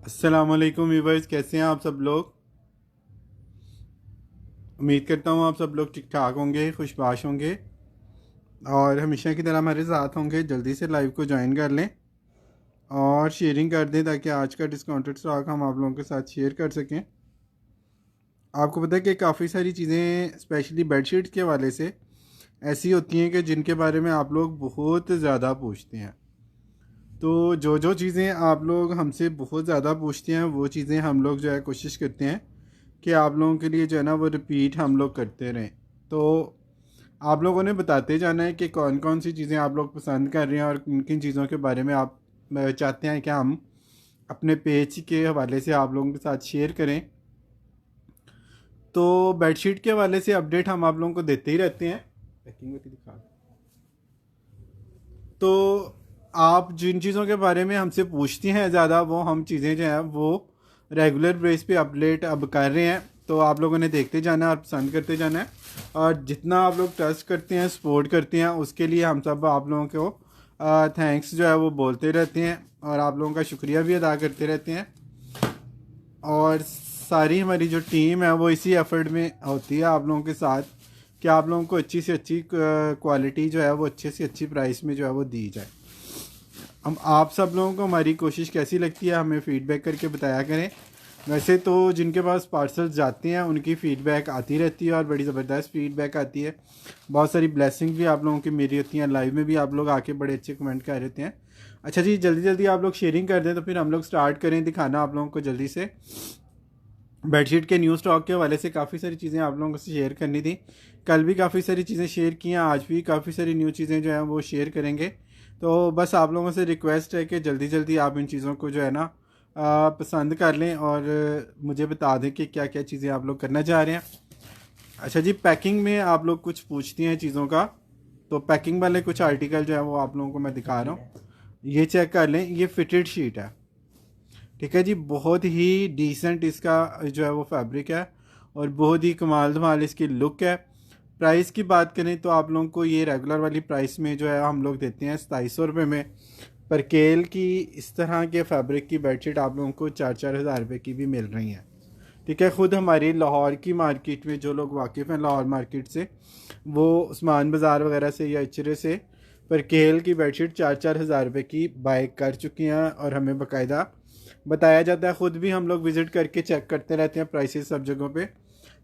अस्सलामुअलैकुम व्यूवर्स, कैसे हैं आप सब लोग। उम्मीद करता हूँ आप सब लोग ठीक ठाक होंगे, खुशबाश होंगे और हमेशा की तरह हमारे साथ होंगे। जल्दी से लाइव को ज्वाइन कर लें और शेयरिंग कर दें ताकि आज का डिस्काउंटेड स्टॉक हम आप लोगों के साथ शेयर कर सकें। आपको पता है कि काफ़ी सारी चीज़ें स्पेशली बेडशीट्स के हवाले से ऐसी होती हैं कि जिनके बारे में आप लोग बहुत ज़्यादा पूछते हैं। तो जो जो चीज़ें आप लोग हमसे बहुत ज़्यादा पूछते हैं वो चीज़ें हम लोग जो है कोशिश करते हैं कि आप लोगों के लिए जो है ना वो रिपीट हम लोग करते रहें। तो आप लोगों ने बताते जाना है कि कौन कौन सी चीज़ें आप लोग पसंद कर रहे हैं और किन किन चीज़ों के बारे में आप चाहते हैं कि हम अपने पेज के हवाले से आप लोगों के साथ शेयर करें। तो बेडशीट के हवाले से अपडेट हम आप लोगों को देते ही रहते हैं। पैकिंग में दिखा। तो आप जिन चीज़ों के बारे में हमसे पूछती हैं ज़्यादा वो हम चीज़ें जो हैं वो रेगुलर बेस पे अपडेट अब कर रहे हैं। तो आप लोगों ने देखते जाना है और पसंद करते जाना है और जितना आप लोग ट्रस्ट करते हैं, सपोर्ट करते हैं, उसके लिए हम सब आप लोगों को थैंक्स जो है वो बोलते रहते हैं और आप लोगों का शुक्रिया भी अदा करते रहते हैं। और सारी हमारी जो टीम है वो इसी एफर्ट में होती है आप लोगों के साथ कि आप लोगों को अच्छी से अच्छी क्वालिटी जो है वो अच्छे से अच्छी प्राइस में जो है वो दी जाए। हम आप सब लोगों को हमारी कोशिश कैसी लगती है हमें फ़ीडबैक करके बताया करें। वैसे तो जिनके पास पार्सल्स जाते हैं उनकी फ़ीडबैक आती रहती है और बड़ी ज़बरदस्त फ़ीडबैक आती है। बहुत सारी ब्लेसिंग भी आप लोगों की मेरी होती हैं। लाइव में भी आप लोग आके बड़े अच्छे कमेंट कर देते हैं। अच्छा जी, जल्दी जल्दी आप लोग शेयरिंग कर दें तो फिर हम लोग स्टार्ट करें दिखाना आप लोगों को जल्दी से। बेडशीट के न्यू स्टॉक के हवाले से काफ़ी सारी चीज़ें आप लोगों से शेयर करनी थी। कल भी काफ़ी सारी चीज़ें शेयर की हैं, आज भी काफ़ी सारी न्यू चीज़ें जो हैं वो शेयर करेंगे। तो बस आप लोगों से रिक्वेस्ट है कि जल्दी जल्दी आप इन चीज़ों को जो है ना पसंद कर लें और मुझे बता दें कि क्या क्या चीज़ें आप लोग करना चाह रहे हैं। अच्छा जी, पैकिंग में आप लोग कुछ पूछती हैं चीज़ों का, तो पैकिंग वाले कुछ आर्टिकल जो है वो आप लोगों को मैं दिखा रहा हूँ। ये चेक कर लें, ये फिटेड शीट है, ठीक है जी। बहुत ही डिसेंट इसका जो है वो फैब्रिक है और बहुत ही कमाल धमाल इसकी लुक है। प्राइस की बात करें तो आप लोगों को ये रेगुलर वाली प्राइस में जो है हम लोग देते हैं 2700 रुपये में। पर केल की इस तरह के फैब्रिक की बेडशीट आप लोगों को 4-4 हज़ार रुपये की भी मिल रही हैं, ठीक है। ख़ुद हमारी लाहौर की मार्केट में जो लोग वाकिफ़ हैं लाहौर मार्केट से, वो उस्मान बाज़ार वगैरह से या इचरे से पर केल की बेडशीट 4-4 हज़ार रुपये की बाय कर चुकी हैं और हमें बाकायदा बताया जाता है। ख़ुद भी हम लोग विज़िट करके चेक करते रहते हैं प्राइसेस सब जगहों पे,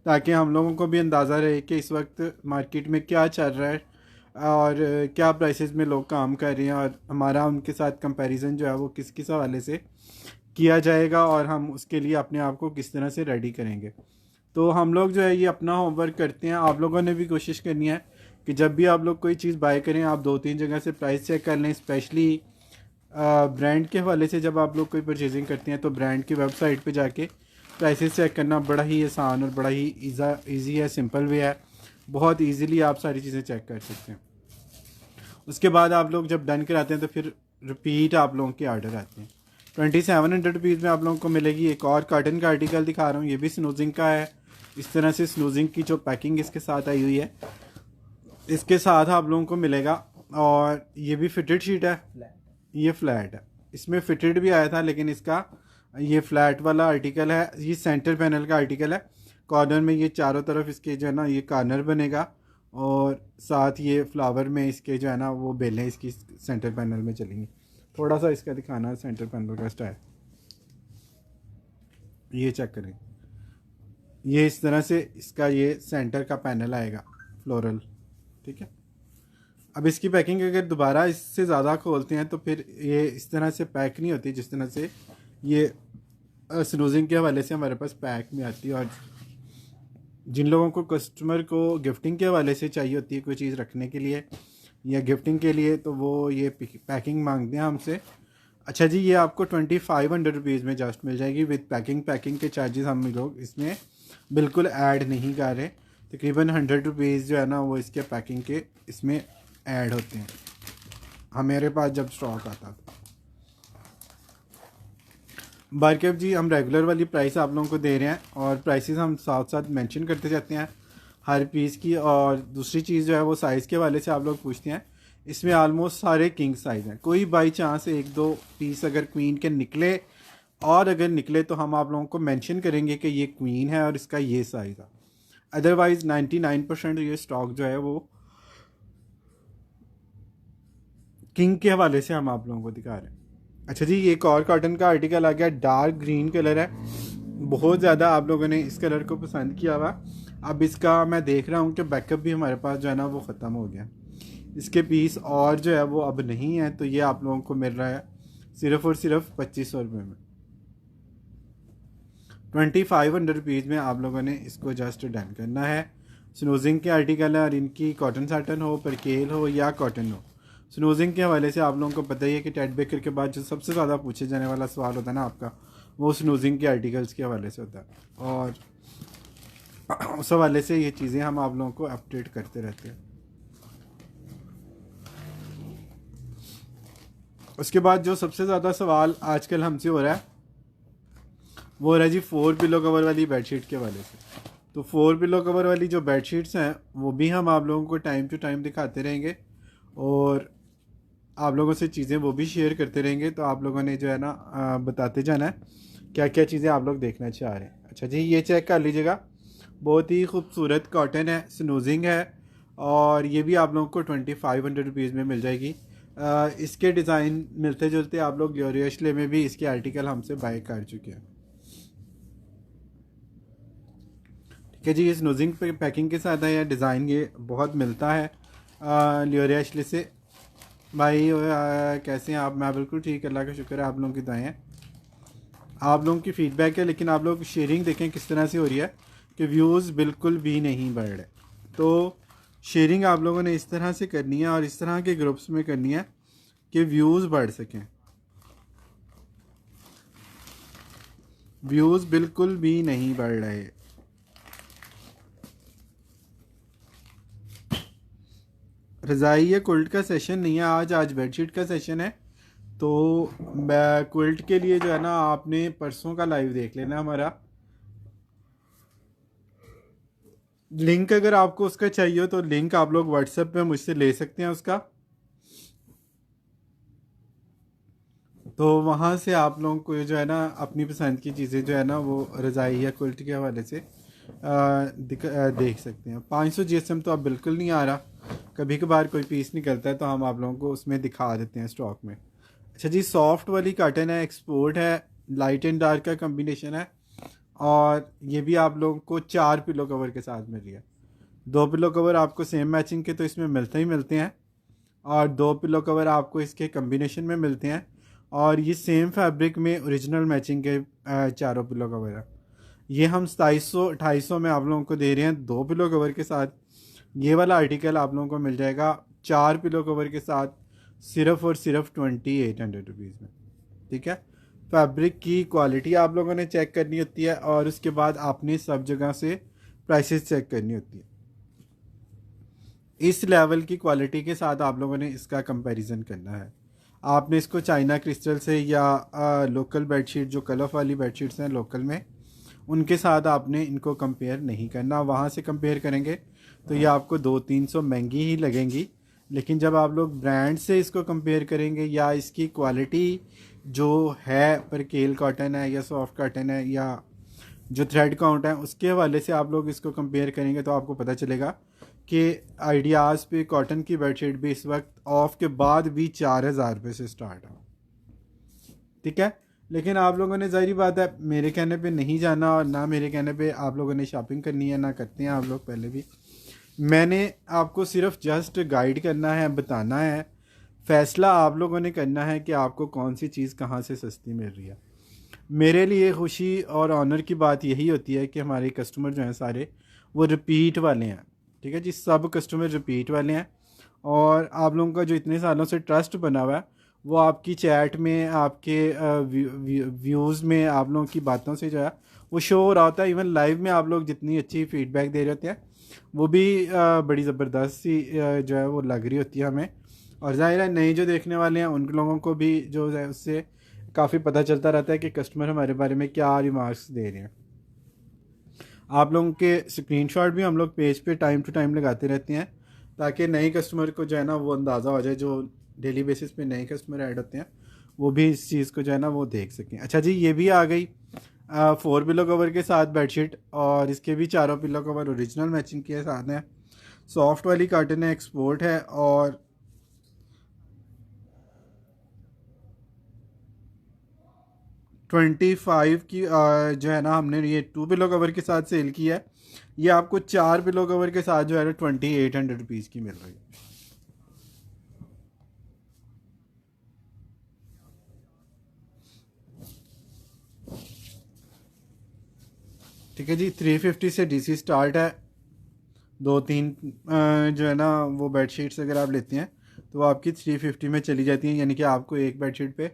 ताकि हम लोगों को भी अंदाज़ा रहे कि इस वक्त मार्केट में क्या चल रहा है और क्या प्राइसेस में लोग काम कर रहे हैं और हमारा उनके साथ कंपैरिजन जो है वो किस किस हवाले से किया जाएगा और हम उसके लिए अपने आप को किस तरह से रेडी करेंगे। तो हम लोग जो है ये अपना होमवर्क करते हैं। आप लोगों ने भी कोशिश करनी है कि जब भी आप लोग कोई चीज़ बाय करें आप 2-3 जगह से प्राइस चेक कर लें। स्पेशली ब्रांड के हवाले से जब आप लोग कोई परचेजिंग करते हैं तो ब्रांड की वेबसाइट पे जाके प्राइसेस चेक करना बड़ा ही आसान और बड़ा ही ईजी है, सिंपल वे है। बहुत इजीली आप सारी चीज़ें चेक कर सकते हैं। उसके बाद आप लोग जब डन कराते हैं तो फिर रिपीट आप लोगों के ऑर्डर आते हैं। 2700 रुपीज़ में आप लोगों को मिलेगी। एक और कॉटन का आर्टिकल दिखा रहा हूँ, ये भी स्नूजिंग का है। इस तरह से स्नूजिंग की जो पैकिंग इसके साथ आई हुई है, इसके साथ आप लोगों को मिलेगा। और ये भी फिटेड शीट है, ये फ्लैट है। इसमें फिटेड भी आया था लेकिन इसका ये फ्लैट वाला आर्टिकल है। ये सेंटर पैनल का आर्टिकल है। कॉर्नर में ये चारों तरफ इसके जो है ना ये कॉर्नर बनेगा और साथ ये फ्लावर में इसके जो है ना वो बेलें इसकी सेंटर पैनल में चलेंगी। थोड़ा सा इसका दिखाना है सेंटर पैनल का स्टाइल, ये चेक करें। ये इस तरह से इसका ये सेंटर का पैनल आएगा फ्लोरल, ठीक है। अब इसकी पैकिंग अगर दोबारा इससे ज़्यादा खोलते हैं तो फिर ये इस तरह से पैक नहीं होती जिस तरह से ये स्नूजिंग के हवाले से हमारे पास पैक में आती है। और जिन लोगों को कस्टमर को गिफ्टिंग के हवाले से चाहिए होती है कोई चीज़ रखने के लिए या गिफ्टिंग के लिए, तो वो ये पैकिंग मांगते हैं हमसे। अच्छा जी, ये आपको 2500 रुपीज़ में जस्ट मिल जाएगी विद पैकिंग। पैकिंग के चार्जेस हम लोग इसमें बिल्कुल ऐड नहीं कर रहे। तकरीबन 100 रुपीज़ जो है ना वो इसके पैकिंग के इसमें ऐड होते हैं हमारे पास जब स्टॉक आता था। बारकेब जी, हम रेगुलर वाली प्राइस आप लोगों को दे रहे हैं और प्राइसेस हम साथ साथ मेंशन करते जाते हैं हर पीस की। और दूसरी चीज़ जो है वो साइज़ के वाले से आप लोग पूछते हैं इसमें आलमोस्ट सारे किंग साइज़ हैं। कोई बाई चांस एक दो पीस अगर क्वीन के निकले, और अगर निकले तो हम आप लोगों को मेंशन करेंगे कि ये क्वीन है और इसका ये साइज़ है। अदरवाइज़ 99% ये स्टॉक जो है वो किंग के हवाले से हम आप लोगों को दिखा रहे हैं। अच्छा जी, एक और कॉटन का आर्टिकल आ गया, डार्क ग्रीन कलर है। बहुत ज़्यादा आप लोगों ने इस कलर को पसंद किया हुआ। अब इसका मैं देख रहा हूँ कि बैकअप भी हमारे पास जो है ना वो ख़त्म हो गया। इसके पीस और जो है वो अब नहीं है, तो ये आप लोगों को मिल रहा है सिर्फ़ और सिर्फ 2500 रुपये में। 2500 रुपीज़ में आप लोगों ने इसको जस्ट डन करना है। स्नूजिंग के आर्टिकल है और इनकी कॉटन साटन हो, परकेल हो या कॉटन हो। स्नूजिंग के हवाले से आप लोगों को पता ही है कि टेड बेकर के बाद जो सबसे ज़्यादा पूछे जाने वाला सवाल होता है ना आपका, वो स्नूजिंग के आर्टिकल्स के हवाले से होता है, और उस हवाले से ये चीज़ें हम आप लोगों को अपडेट करते रहते हैं। उसके बाद जो सबसे ज़्यादा सवाल आजकल हमसे हो रहा है वो हो रहा है जी 4 पिलो कवर वाली बेडशीट के हवाले से। तो 4 पिलो कवर वाली जो बेडशीट्स हैं वो भी हम आप लोगों को टाइम टू टाइम दिखाते रहेंगे, और आप लोगों से चीज़ें वो भी शेयर करते रहेंगे। तो आप लोगों ने जो है ना बताते जाना है क्या क्या चीज़ें आप लोग देखना चाह रहे हैं। अच्छा जी, ये चेक कर लीजिएगा, बहुत ही खूबसूरत कॉटन है, स्नूजिंग है, और ये भी आप लोगों को 2500 रुपीज़ में मिल जाएगी। इसके डिज़ाइन मिलते जुलते आप लोग ल्योरियशले में भी इसके आर्टिकल हमसे बाय कर चुके हैं। ठीक है जी, ये स्नूजिंग पैकिंग के साथ है, या डिज़ाइन ये बहुत मिलता है ल्योरियशले से। भाई कैसे हैं आप? मैं बिल्कुल ठीक, अल्लाह का शुक्र है, आप लोगों की दुआएं हैं, आप लोगों की फ़ीडबैक है। लेकिन आप लोग शेयरिंग देखें किस तरह से हो रही है कि व्यूज़ बिल्कुल भी नहीं बढ़ रहे। तो शेयरिंग आप लोगों ने इस तरह से करनी है और इस तरह के ग्रुप्स में करनी है कि व्यूज़ बढ़ सकें। व्यूज़ बिल्कुल भी नहीं बढ़ रहे। रज़ाई या कुल्ट का सेशन नहीं है आज बेडशीट का सेशन है। तो क्विल्ट के लिए जो है ना आपने परसों का लाइव देख लेना हमारा। लिंक अगर आपको उसका चाहिए हो तो लिंक आप लोग व्हाट्सएप पे मुझसे ले सकते हैं उसका। तो वहाँ से आप लोगों को जो है ना अपनी पसंद की चीज़ें जो है ना वो रज़ाई या क्विल्ट के हवाले से देख सकते हैं। 500 GSM तो अब बिल्कुल नहीं आ रहा, कभी कभार कोई पीस निकलता है तो हम आप लोगों को उसमें दिखा देते हैं स्टॉक में। अच्छा जी, सॉफ्ट वाली काटन है, एक्सपोर्ट है, लाइट एंड डार्क का कम्बिनेशन है, और ये भी आप लोगों को 4 पिलो कवर के साथ मिल रही है। 2 पिलो कवर आपको सेम मैचिंग के तो इसमें मिलते ही मिलते हैं, और 2 पिलो कवर आपको इसके कम्बिनेशन में मिलते हैं, और ये सेम फैब्रिक में ओरिजिनल मैचिंग के चारों पिलो कवर है। ये हम 2700-2800 में आप लोगों को दे रहे हैं 2 पिलो कवर के साथ। ये वाला आर्टिकल आप लोगों को मिल जाएगा 4 पिलो कवर के साथ सिर्फ़ और सिर्फ 2800 रुपीज़ में। ठीक है, फैब्रिक की क्वालिटी आप लोगों ने चेक करनी होती है, और उसके बाद आपने सब जगह से प्राइसेस चेक करनी होती है। इस लेवल की क्वालिटी के साथ आप लोगों ने इसका कंपैरिजन करना है। आपने इसको चाइना क्रिस्टल से या लोकल बेडशीट जो कलफ वाली बेडशीट्स हैं लोकल में, उनके साथ आपने इनको कंपेयर नहीं करना। वहाँ से कंपेयर करेंगे तो ये आपको 200-300 महंगी ही लगेंगी। लेकिन जब आप लोग ब्रांड से इसको कंपेयर करेंगे, या इसकी क्वालिटी जो है परकेल कॉटन है या सॉफ्ट कॉटन है या जो थ्रेड काउंट है उसके हवाले से आप लोग इसको कंपेयर करेंगे, तो आपको पता चलेगा कि आइडियाज़ पे कॉटन की बेडशीट भी इस वक्त ऑफ के बाद भी 4000 रुपये से स्टार्ट है। ठीक है, लेकिन आप लोगों ने ज़ाहिर बात है मेरे कहने पे नहीं जाना, और ना मेरे कहने पे आप लोगों ने शॉपिंग करनी है, ना करते हैं आप लोग पहले भी। मैंने आपको सिर्फ जस्ट गाइड करना है, बताना है, फ़ैसला आप लोगों ने करना है कि आपको कौन सी चीज़ कहाँ से सस्ती मिल रही है। मेरे लिए खुशी और ऑनर की बात यही होती है कि हमारे कस्टमर जो हैं सारे वो रिपीट वाले हैं। ठीक है जी, सब कस्टमर रिपीट वाले हैं, और आप लोगों का जो इतने सालों से ट्रस्ट बना हुआ है वो आपकी चैट में, आपके व्यूज़ में, आप लोगों की बातों से जो है वो शो हो रहा होता है। इवन लाइव में आप लोग जितनी अच्छी फीडबैक दे रहे होते हैं वो भी बड़ी ज़बरदस्त सी जो है वो लग रही होती है हमें। और ज़ाहिर है नए जो देखने वाले हैं उन लोगों को भी जो है उससे काफ़ी पता चलता रहता है कि कस्टमर हमारे बारे में क्या रिमार्क्स दे रहे हैं। आप लोगों के स्क्रीनशॉट भी हम लोग पेज पे टाइम टू टाइम लगाते रहते हैं, ताकि नए कस्टमर को जो है ना वो अंदाज़ा हो जाए, जो डेली बेसिस पे नए कस्टमर ऐड होते हैं वो भी इस चीज़ को जो है ना वो देख सकें। अच्छा जी, ये भी आ गई 4 पिलो कवर के साथ बेडशीट, और इसके भी चारों पिलो कवर ओरिजिनल मैचिंग के साथ हैं। सॉफ्ट वाली कार्टन है, एक्सपोर्ट है, और 25 की जो है ना हमने ये 2 पिलो कवर के साथ सेल किया है। ये आपको 4 पिलो कवर के साथ जो है ना 2800 रुपीज़ की मिल रही है। ठीक है जी, 350 से डीसी स्टार्ट है। दो तीन जो है ना वो बेडशीट्स अगर आप लेते हैं तो वो आपकी 350 में चली जाती हैं, यानी कि आपको एक बेडशीट पे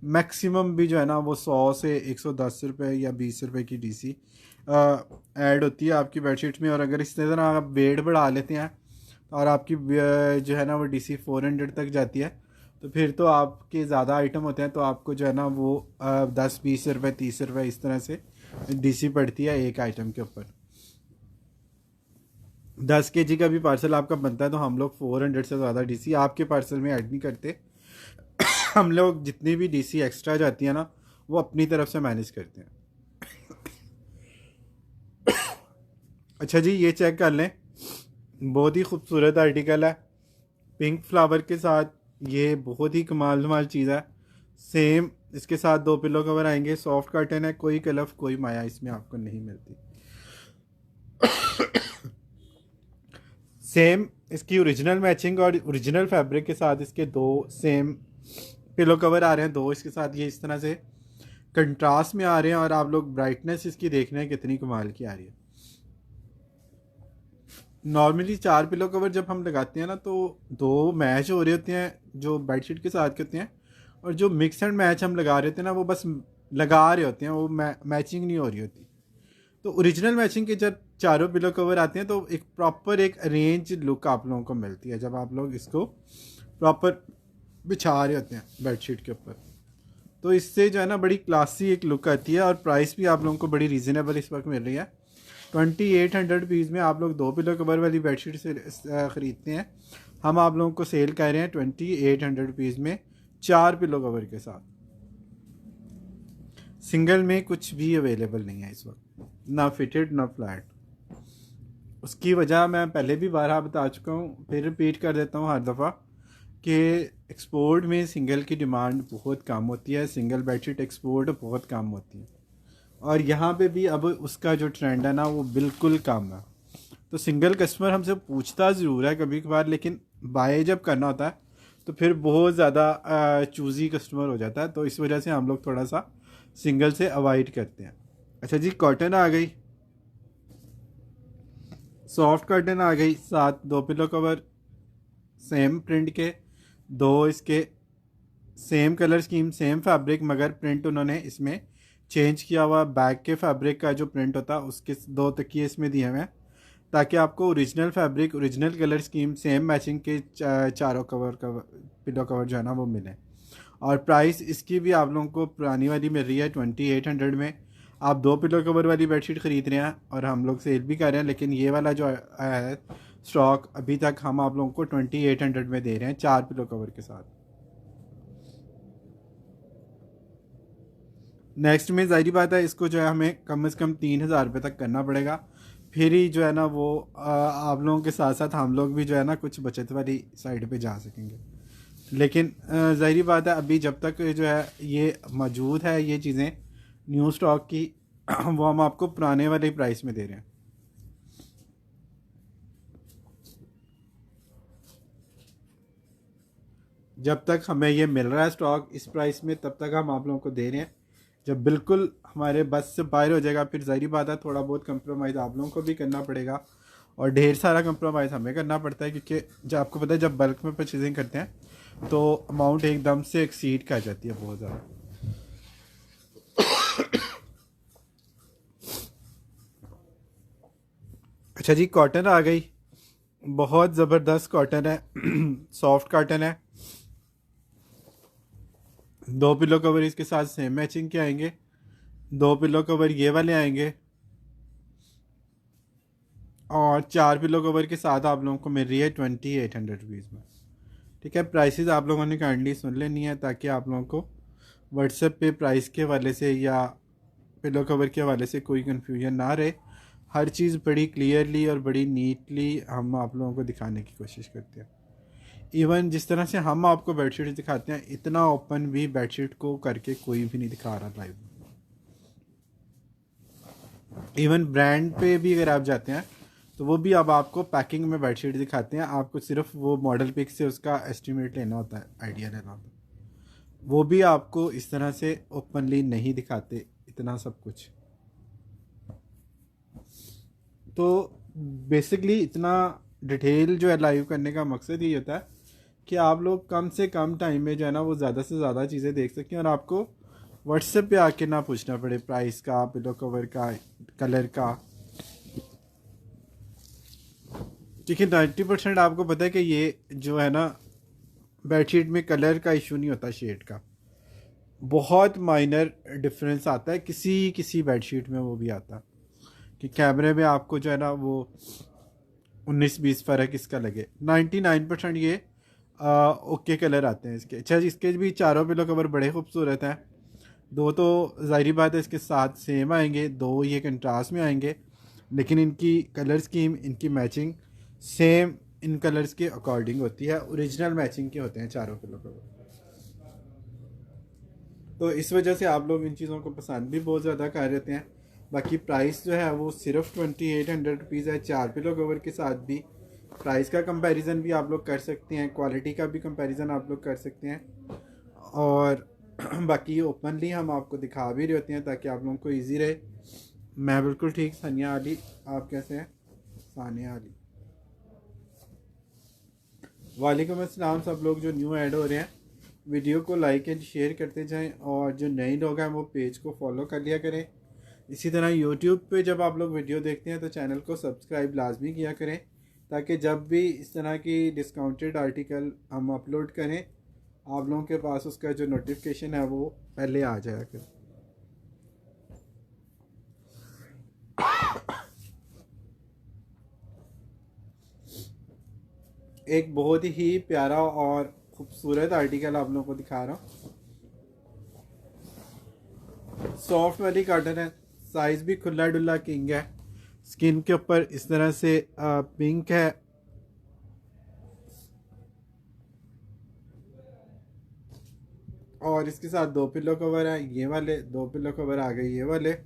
मैक्सिमम भी जो है ना वो 100 से 110 रुपये या 20 रुपये की डीसी ऐड होती है आपकी बेडशीट में। और अगर इस तरह आप बेड बढ़ा लेते हैं और आपकी जो है ना वो डीसी 400 तक जाती है, तो फिर तो आपके ज़्यादा आइटम होते हैं तो आपको जो है ना वो 10-20 रुपये 30 रुपये इस तरह से डीसी पड़ती है एक आइटम के ऊपर। 10 kg का भी पार्सल आपका बनता है तो हम लोग 400 से ज़्यादा डीसी आपके पार्सल में ऐड नहीं करते। हम लोग जितनी भी डीसी एक्स्ट्रा जाती है ना वो अपनी तरफ से मैनेज करते हैं। अच्छा जी, ये चेक कर लें, बहुत ही खूबसूरत आर्टिकल है, पिंक फ्लावर के साथ। ये बहुत ही कमाल धमाल चीज़ है। सेम इसके साथ 2 पिलो कवर आएंगे, सॉफ्ट कर्टन है, कोई कलफ कोई माया इसमें आपको नहीं मिलती। सेम इसकी ओरिजिनल मैचिंग और ओरिजिनल फैब्रिक के साथ इसके दो सेम पिलो कवर आ रहे हैं। दो इसके साथ ये इस तरह से कंट्रास्ट में आ रहे हैं, और आप लोग ब्राइटनेस इसकी देख रहे हैं कितनी कमाल की आ रही है। नॉर्मली 4 पिलो कवर जब हम लगाते हैं ना तो दो मैच हो रहे होते हैं जो बेडशीट के साथ के होते हैं, और जो मिक्स एंड मैच हम लगा रहे होते हैं ना वो बस लगा रहे होते हैं, वो मैचिंग नहीं हो रही होती। तो ओरिजिनल मैचिंग के जब चारों पिलो कवर आते हैं तो एक प्रॉपर एक अरेंज लुक आप लोगों को मिलती है जब आप लोग इसको प्रॉपर बिछा रहे होते हैं बेडशीट के ऊपर। तो इससे जो है ना बड़ी क्लासी एक लुक आती है, और प्राइस भी आप लोगों को बड़ी रीज़नेबल इस वक्त मिल रही है। 2800 रुपीज़ में आप लोग 2 पिलो कवर वाली बेडशीट से ख़रीदते हैं। हम आप लोगों को सेल कर रहे हैं 2800 रुपीज़ में 4 पिलो कवर के साथ। सिंगल में कुछ भी अवेलेबल नहीं है इस वक्त, ना फिटेड ना फ्लैट। उसकी वजह मैं पहले भी बारहा बता चुका हूँ, फिर रिपीट कर देता हूँ हर दफ़ा कि एक्सपोर्ट में सिंगल की डिमांड बहुत कम होती है, सिंगल बेडशीट एक्सपोर्ट बहुत कम होती है, और यहाँ पे भी अब उसका जो ट्रेंड है ना वो बिल्कुल कम है। तो सिंगल कस्टमर हमसे पूछता ज़रूर है कभी कभार, लेकिन बाय जब करना होता है तो फिर बहुत ज़्यादा चूज़ी कस्टमर हो जाता है, तो इस वजह से हम लोग थोड़ा सा सिंगल से अवॉइड करते हैं। अच्छा जी, कॉटन आ गई, सॉफ्ट कॉटन आ गई, साथ 2 पिलो कवर सेम प्रिंट के, दो इसके same colour scheme same fabric, मगर प्रिंट उन्होंने इसमें चेंज किया हुआ। बैक के फैब्रिक का जो प्रिंट होता है उसके 2 तकिए इसमें दिए हुए हैं, ताकि आपको original fabric original colour scheme same matching के चारों पिलो कवर जो है ना वो मिले। और प्राइस इसकी भी आप लोगों को पुरानी वाली मिल रही है 2800 में। आप 2 पिलो कवर वाली बेडशीट ख़रीद रहे हैं और हम लोग सेल भी कर रहे हैं, लेकिन ये वाला जो आया है स्टॉक अभी तक हम आप लोगों को 2800 में दे रहे हैं 4 पिलो कवर के साथ। नेक्स्ट में ज़ाहिर बात है इसको जो है हमें कम से कम 3000 रुपये तक करना पड़ेगा, फिर ही जो है ना वो आप लोगों के साथ साथ हम लोग भी जो है ना कुछ बचत वाली साइड पे जा सकेंगे। लेकिन ज़ाहिर बात है अभी जब तक जो है ये मौजूद है ये चीज़ें न्यू स्टॉक की वो हम आपको पुराने वाले प्राइस में दे रहे हैं। जब तक हमें ये मिल रहा है स्टॉक इस प्राइस में तब तक हम आप लोगों को दे रहे हैं। जब बिल्कुल हमारे बस से बाहर हो जाएगा फिर ज़ाहिर बात है थोड़ा बहुत कंप्रोमाइज़ आप लोगों को भी करना पड़ेगा, और ढेर सारा कंप्रोमाइज़ हमें करना पड़ता है, क्योंकि जब आपको पता है जब बल्क में परचेजिंग करते हैं तो अमाउंट एकदम से एक्सीड कर जाती है बहुत ज़्यादा। अच्छा जी, कॉटन आ गई, बहुत ज़बरदस्त कॉटन है सॉफ्ट कॉटन है। 2 पिलो कवर इसके साथ सेम मैचिंग के आएंगे, 2 पिलो कवर ये वाले आएंगे, और 4 पिलो कवर के साथ आप लोगों को मिल रही है 2800 रुपीज़ में। ठीक है, प्राइसेस आप लोगों ने काइंडली सुन लेनी है ताकि आप लोगों को व्हाट्सएप पे प्राइस के हवाले से या पिलो कवर के हवाले से कोई कन्फ्यूजन ना रहे। हर चीज़ बड़ी क्लियरली और बड़ी नीटली हम आप लोगों को दिखाने की कोशिश करते हैं। इवन जिस तरह से हम आपको बेडशीट दिखाते हैं, इतना ओपन भी बेडशीट को करके कोई भी नहीं दिखा रहा लाइव। इवन ब्रांड पे भी अगर आप जाते हैं तो वो भी अब आपको पैकिंग में बेडशीट दिखाते हैं, आपको सिर्फ वो मॉडल पिक से उसका एस्टिमेट लेना होता है, आइडिया लेना होता है। वो भी आपको इस तरह से ओपनली नहीं दिखाते इतना सब कुछ। तो बेसिकली इतना डिटेल जो है लाइव करने का मकसद ये होता है कि आप लोग कम से कम टाइम में जो है ना वो ज़्यादा से ज़्यादा चीज़ें देख सकें और आपको व्हाट्सएप पे आके ना पूछना पड़े प्राइस का, पिलो कवर का, कलर का। क्योंकि 90% आपको पता है कि ये जो है ना बेडशीट में कलर का इशू नहीं होता, शेड का बहुत माइनर डिफरेंस आता है किसी किसी बेडशीट में, वो भी आता कि कैमरे में आपको जो है ना वो 19-20 फ़र्क इसका लगे। 99% ये ओके कलर आते हैं इसके। अच्छा, इसके भी चारों पिलो कवर बड़े खूबसूरत हैं। 2 तो ज़ाहिरी बात है इसके साथ सेम आएंगे, 2 ये कंट्रास्ट में आएंगे, लेकिन इनकी कलर स्कीम, इनकी मैचिंग सेम इन कलर्स के अकॉर्डिंग होती है, ओरिजिनल मैचिंग के होते हैं चारों पिलो कवर। तो इस वजह से आप लोग इन चीज़ों को पसंद भी बहुत ज़्यादा कर देते हैं। बाकी प्राइस जो है वो सिर्फ 2800 रुपीज़ है। 4 पिलो कवर के साथ भी प्राइस का कंपैरिजन भी आप लोग कर सकते हैं, क्वालिटी का भी कंपैरिजन आप लोग कर सकते हैं। और बाकी ओपनली हम आपको दिखा भी रहे होते हैं ताकि आप लोगों को ईजी रहे। मैं बिल्कुल ठीक, सानिया अली। आप कैसे हैं? सानिया अली। वालेकुम अस्सलाम। सब लोग जो न्यू ऐड हो रहे हैं वीडियो को लाइक एंड शेयर करते जाएं, और जो नए लोग हैं वो पेज को फॉलो कर लिया करें। इसी तरह यूट्यूब पे जब आप लोग वीडियो देखते हैं तो चैनल को सब्सक्राइब लाजमी किया करें ताकि जब भी इस तरह की डिस्काउंटेड आर्टिकल हम अपलोड करें आप लोगों के पास उसका जो नोटिफिकेशन है वो पहले आ जाया करे। एक बहुत ही प्यारा और खूबसूरत आर्टिकल आप लोगों को दिखा रहा हूँ। सॉफ्ट वाली कॉटन है, साइज भी खुला डुल्ला किंग है। स्किन के ऊपर इस तरह से पिंक है, और इसके साथ 2 पिलो कवर है, ये वाले 2 पिलो कवर आ गए, ये वाले।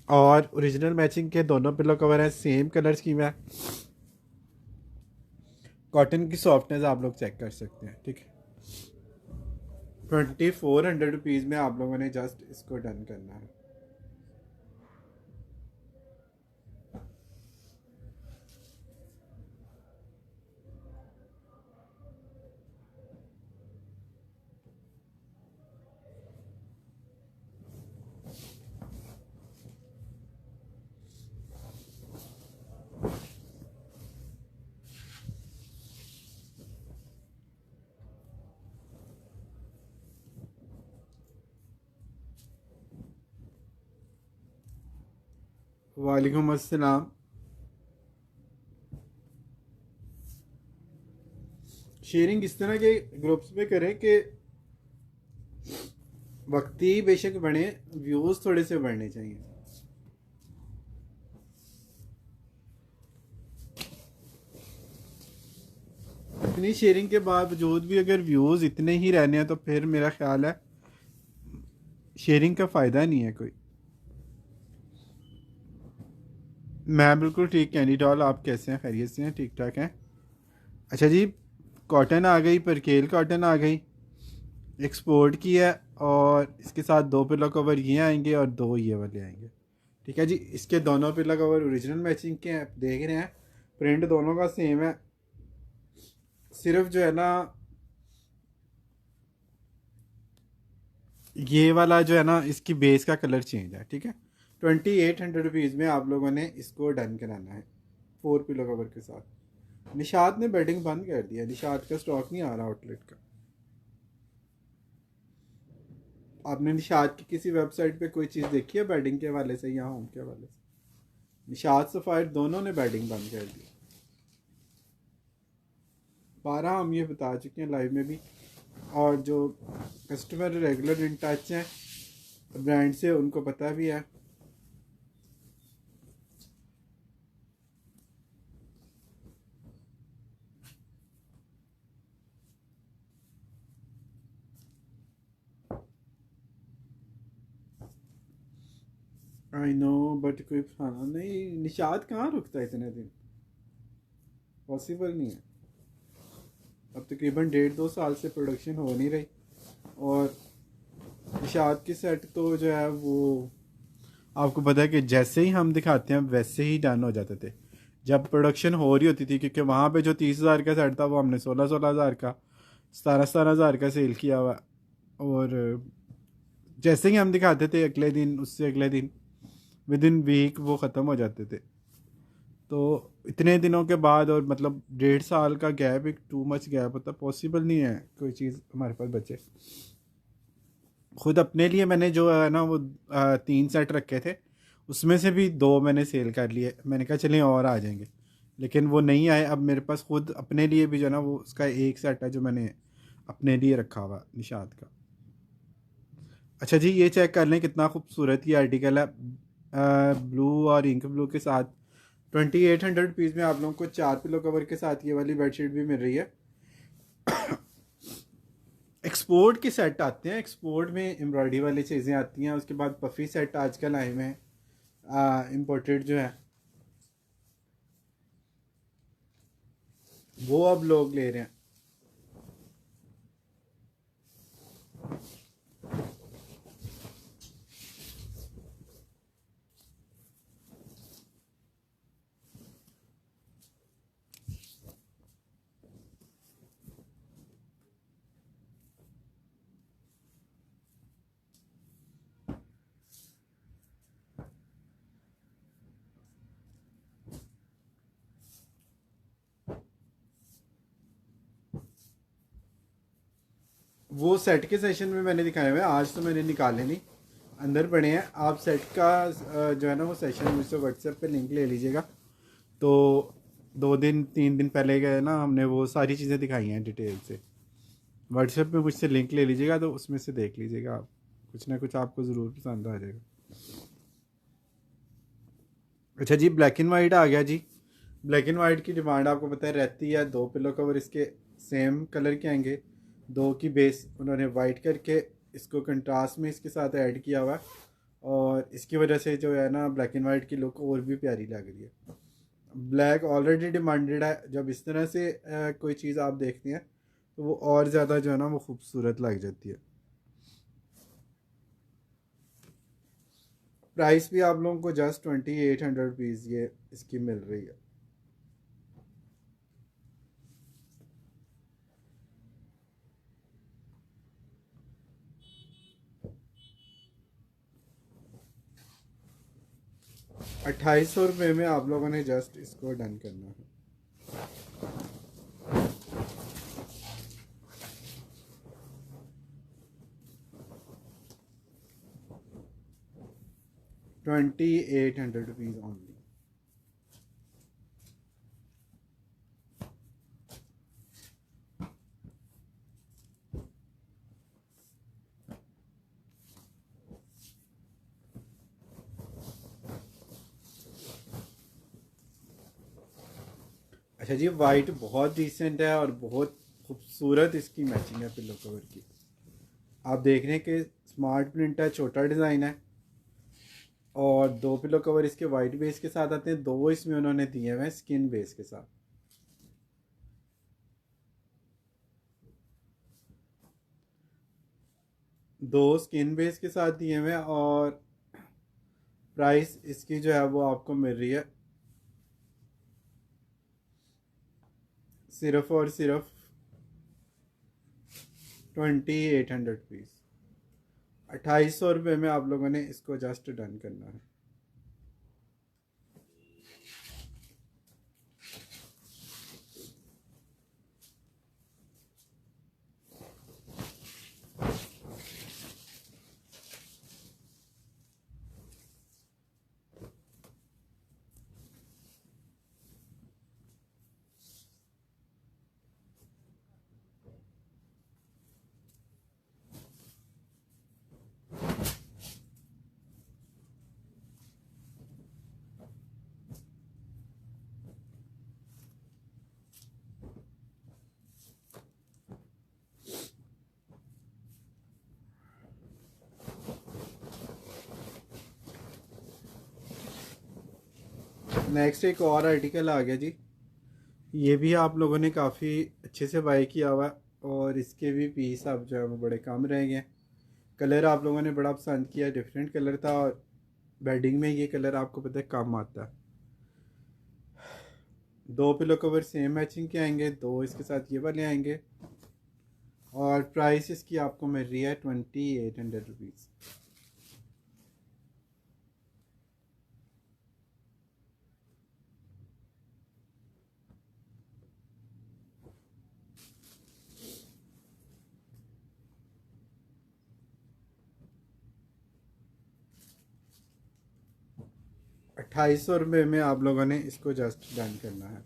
और ओरिजिनल मैचिंग के दोनों पिलो कवर हैं, सेम कलर स्कीम है। कॉटन की सॉफ्टनेस आप लोग चेक कर सकते हैं। ठीक है, 2400 रुपीज़ में आप लोगों ने जस्ट इसको डन करना है। वालेकुम अस्सलाम। शेयरिंग इस तरह के ग्रुप्स में करें कि वक्ती बेशक बढ़े, व्यूज़ थोड़े से बढ़ने चाहिए। इतनी शेयरिंग के बावजूद भी अगर व्यूज़ इतने ही रहने हैं तो फिर मेरा ख्याल है शेयरिंग का फ़ायदा नहीं है कोई। मैं बिल्कुल ठीक, कैंडी डॉल। आप कैसे हैं? खैरियत से हैं? ठीक ठाक हैं? अच्छा जी, कॉटन आ गई, परकेल कॉटन आ गई, एक्सपोर्ट की है, और इसके साथ 2 पिलो कवर ये आएंगे और 2 ये वाले आएंगे। ठीक है जी, इसके दोनों पिलो कवर ओरिजिनल मैचिंग के हैं, आप देख रहे हैं प्रिंट दोनों का सेम है। सिर्फ जो है ना ये वाला जो है ना इसकी बेस का कलर चेंज है। ठीक है, 2800 रुपीज़ में आप लोगों ने इसको डन कराना है 4 पिलो कवर के साथ। निशात ने बेडिंग बंद कर दिया, निशात का स्टॉक नहीं आ रहा आउटलेट का। आपने निशात की किसी वेबसाइट पे कोई चीज़ देखी है बेडिंग के हवाले से या होम के हवाले से? निशात सफ़ायर दोनों ने बेडिंग बंद कर दी। 12 हम ये बता चुके हैं लाइव में भी, और जो कस्टमर रेगुलर इन टच हैं ब्रांड से उनको पता भी है। आई नो, बट कोई खाना नहीं, निशात कहाँ रुकता है इतने दिन, पॉसिबल नहीं है। अब तकरीबन 1.5-2 साल से प्रोडक्शन हो नहीं रही, और निशात की सेट तो जो है वो आपको पता है कि जैसे ही हम दिखाते हैं वैसे ही डन हो जाते थे जब प्रोडक्शन हो रही होती थी, क्योंकि वहाँ पे जो 30,000 का सेट था वो हमने 16,000 का 17,000 का सेल किया हुआ। और जैसे ही हम दिखाते थे अगले दिन, उससे अगले दिन, विद इन वीक वो ख़त्म हो जाते थे। तो इतने दिनों के बाद, और मतलब 1.5 साल का गैप, एक टू मच गैप होता, पॉसिबल नहीं है कोई चीज़ हमारे पास बचे। खुद अपने लिए मैंने जो है ना वो 3 सेट रखे थे, उसमें से भी 2 मैंने सेल कर लिए। मैंने कहा चलें और आ जाएंगे, लेकिन वो नहीं आए। अब मेरे पास खुद अपने लिए भी जो है ना वो उसका एक सेट है जो मैंने अपने लिए रखा हुआ निशात का। अच्छा जी, ये चेक कर लें कितना खूबसूरत ये आर्टिकल है, ब्लू और इंक ब्लू के साथ। 2800 रुपीज़ में आप लोगों को 4 पिलो कवर के साथ ये वाली बेडशीट भी मिल रही है। एक्सपोर्ट के सेट आते हैं, एक्सपोर्ट में एम्ब्रॉयडरी वाली चीज़ें आती हैं। उसके बाद पफ़ी सेट आजकल आए हुए हैं इम्पोर्टेड जो है, वो अब लोग ले रहे हैं। वो सेट के सेशन में मैंने दिखाए हुए हैं, आज तो मैंने निकाले नहीं, अंदर पड़े हैं। आप सेट का जो है ना वो सेशन मुझसे व्हाट्सएप पे लिंक ले लीजिएगा। तो 2-3 दिन पहले गए ना, हमने वो सारी चीज़ें दिखाई हैं डिटेल से। व्हाट्सएप पे मुझसे लिंक ले लीजिएगा, तो उसमें से देख लीजिएगा आप, कुछ ना कुछ आपको ज़रूर पसंद आ जाएगा। अच्छा जी, ब्लैक एंड वाइट आ गया जी। ब्लैक एंड वाइट की डिमांड आपको पता है रहती है। 2 पिलो कवर इसके सेम कलर के आएंगे, 2 की बेस उन्होंने वाइट करके इसको कंट्रास्ट में इसके साथ ऐड किया हुआ है, और इसकी वजह से जो है ना ब्लैक एंड वाइट की लुक और भी प्यारी लग रही है। ब्लैक ऑलरेडी डिमांडेड है, जब इस तरह से कोई चीज़ आप देखते हैं तो वो और ज़्यादा जो है ना वो खूबसूरत लग जाती है। प्राइस भी आप लोगों को जस्ट 2800 रुपीज़ ये इसकी मिल रही है। ₹2800 में आप लोगों ने जस्ट इसको डन करना है। ₹2800 ओनली। अच्छा जी, वाइट बहुत डिसेंट है और बहुत खूबसूरत इसकी मैचिंग है पिलो कवर की। आप देख रहे हैं कि स्मार्ट प्रिंट है, छोटा डिज़ाइन है, और 2 पिलो कवर इसके वाइट बेस के साथ आते हैं, 2 इसमें उन्होंने दिए हुए हैं स्किन बेस के साथ। दो स्किन बेस के साथ दिए हुए हैं, और प्राइस इसकी जो है वो आपको मिल रही है सिर्फ और सिर्फ 2800 रुपीज़। ₹2800 में आप लोगों ने इसको जस्ट डन करना है। नेक्स्ट एक और आर्टिकल आ गया जी। ये भी आप लोगों ने काफ़ी अच्छे से बाय किया हुआ है और इसके भी पीस अब जो है वो बड़े कम रह गए। कलर आप लोगों ने बड़ा पसंद किया, डिफरेंट कलर था और बेडिंग में ये कलर आपको पता है कम आता है। दो पिलो कवर सेम मैचिंग के आएंगे, दो इसके साथ ये वाले आएंगे और प्राइस इसकी आपको मिल रही है 2800 रुपीज़। ₹2800 में आप लोगों ने इसको जस्ट डन करना है।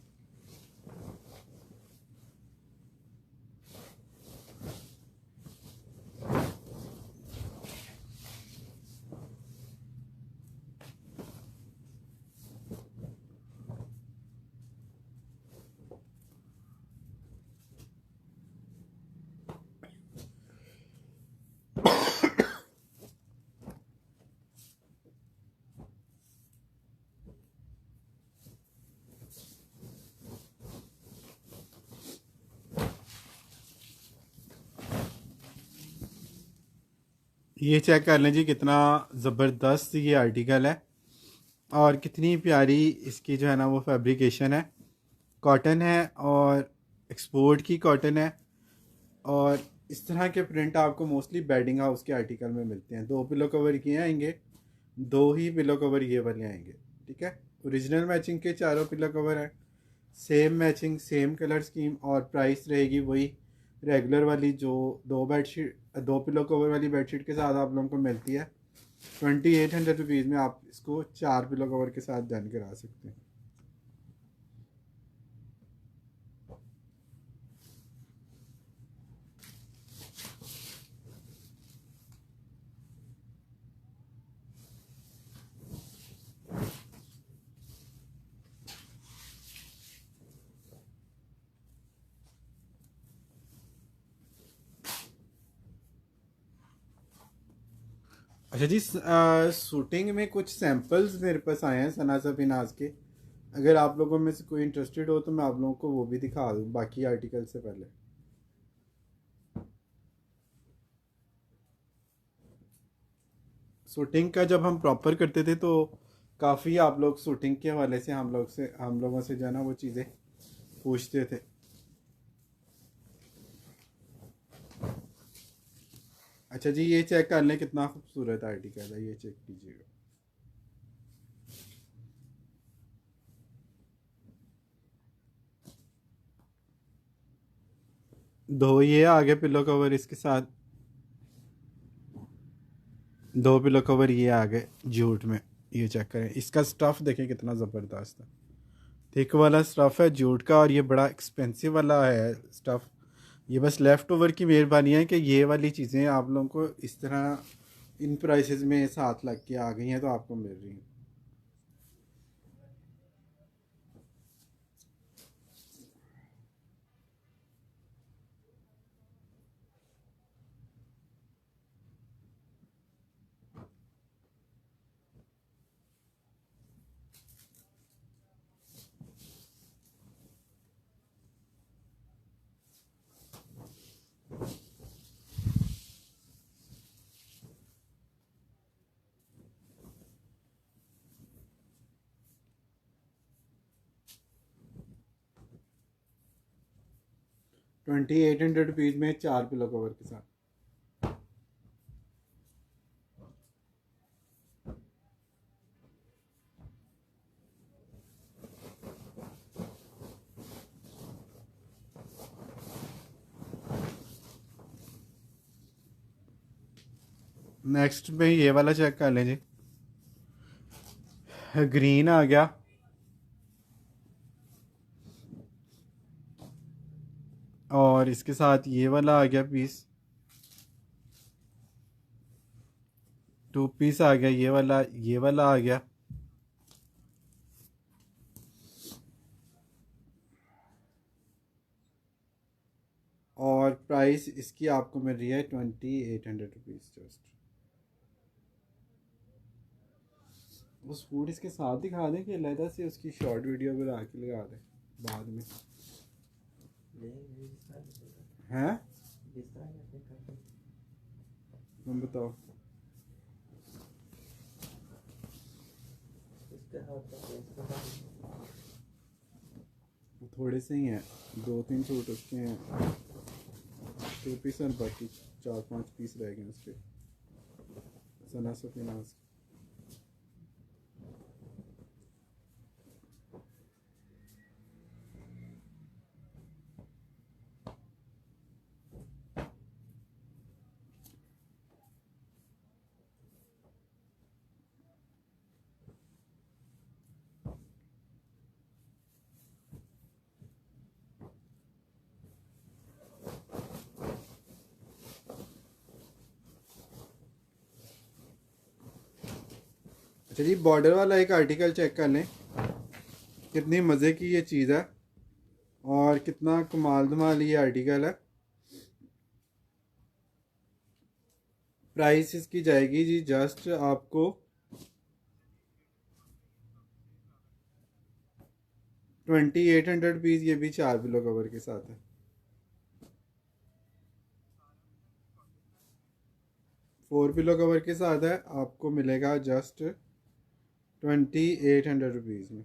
ये चेक कर लें जी कितना ज़बरदस्त ये आर्टिकल है और कितनी प्यारी इसकी जो है ना वो फैब्रिकेशन है। कॉटन है और एक्सपोर्ट की कॉटन है और इस तरह के प्रिंट आपको मोस्टली बेडिंग हाउस के आर्टिकल में मिलते हैं। दो पिलो कवर ये आएंगे, दो ही पिलो कवर ये वाले आएंगे। ठीक है, ओरिजिनल मैचिंग के चारों पिलो कवर हैं, same matching same colour scheme और प्राइस रहेगी वही रेगुलर वाली जो दो पिलो कवर वाली बेडशीट के साथ आप लोगों को मिलती है। 2800 रुपीज़ में आप इसको चार पिलो कवर के साथ डन करा सकते हैं। अच्छा जी, शूटिंग में कुछ सैम्पल्स मेरे पास आए हैं सना सफीनाज के। अगर आप लोगों में से कोई इंटरेस्टेड हो तो मैं आप लोगों को वो भी दिखा दूँ बाकी आर्टिकल से पहले। शूटिंग का जब हम प्रॉपर करते थे तो काफ़ी आप लोग शूटिंग के हवाले से हम लोगों से जो है ना वो चीज़ें पूछते थे। अच्छा जी, ये चेक कर लें कितना खूबसूरत आर्टिकल है, ये चेक कीजिएगा। दो ये आगे पिलो कवर इसके साथ, दो पिलो कवर ये आ गए जूट में। ये चेक करें, इसका स्टफ़ देखें कितना ज़बरदस्त है। थिक वाला स्टफ़ है जूट का और ये बड़ा एक्सपेंसिव वाला है स्टफ़। ये बस लेफ़्ट ओवर की मेहरबानी है कि ये वाली चीज़ें आप लोगों को इस तरह इन प्राइसेस में साथ लग के आ गई हैं तो आपको मिल रही हैं। ₹2800 में चार पिलो कवर के साथ। नेक्स्ट में ये वाला चेक कर लें जी, ग्रीन आ गया और इसके साथ ये वाला आ गया पीस, टू पीस आ गया ये वाला आ गया और प्राइस इसकी आपको मिल रही है 2800 रुपीज़ जस्ट। उस फूड इसके साथ दिखा दें कि अलहदा से उसकी शॉर्ट वीडियो बना के लगा दें बाद में हैं। तुम बताओ। थोड़े से ही हैं, 2-3 सूट उसके हैं, 2 पीस और बाकी 4-5 पीस रह गए उसके सना सफीनाज। अच्छा जी, बॉर्डर वाला एक आर्टिकल चेक कर लें, कितनी मज़े की ये चीज़ है और कितना कमाल धमाल ये आर्टिकल है। प्राइस इसकी जाएगी जी जस्ट आपको 2800 रुपीज़। ये भी 4 पिलो कवर के साथ है। 4 पिलो कवर के साथ है, आपको मिलेगा जस्ट 2800 रुपीज़ में।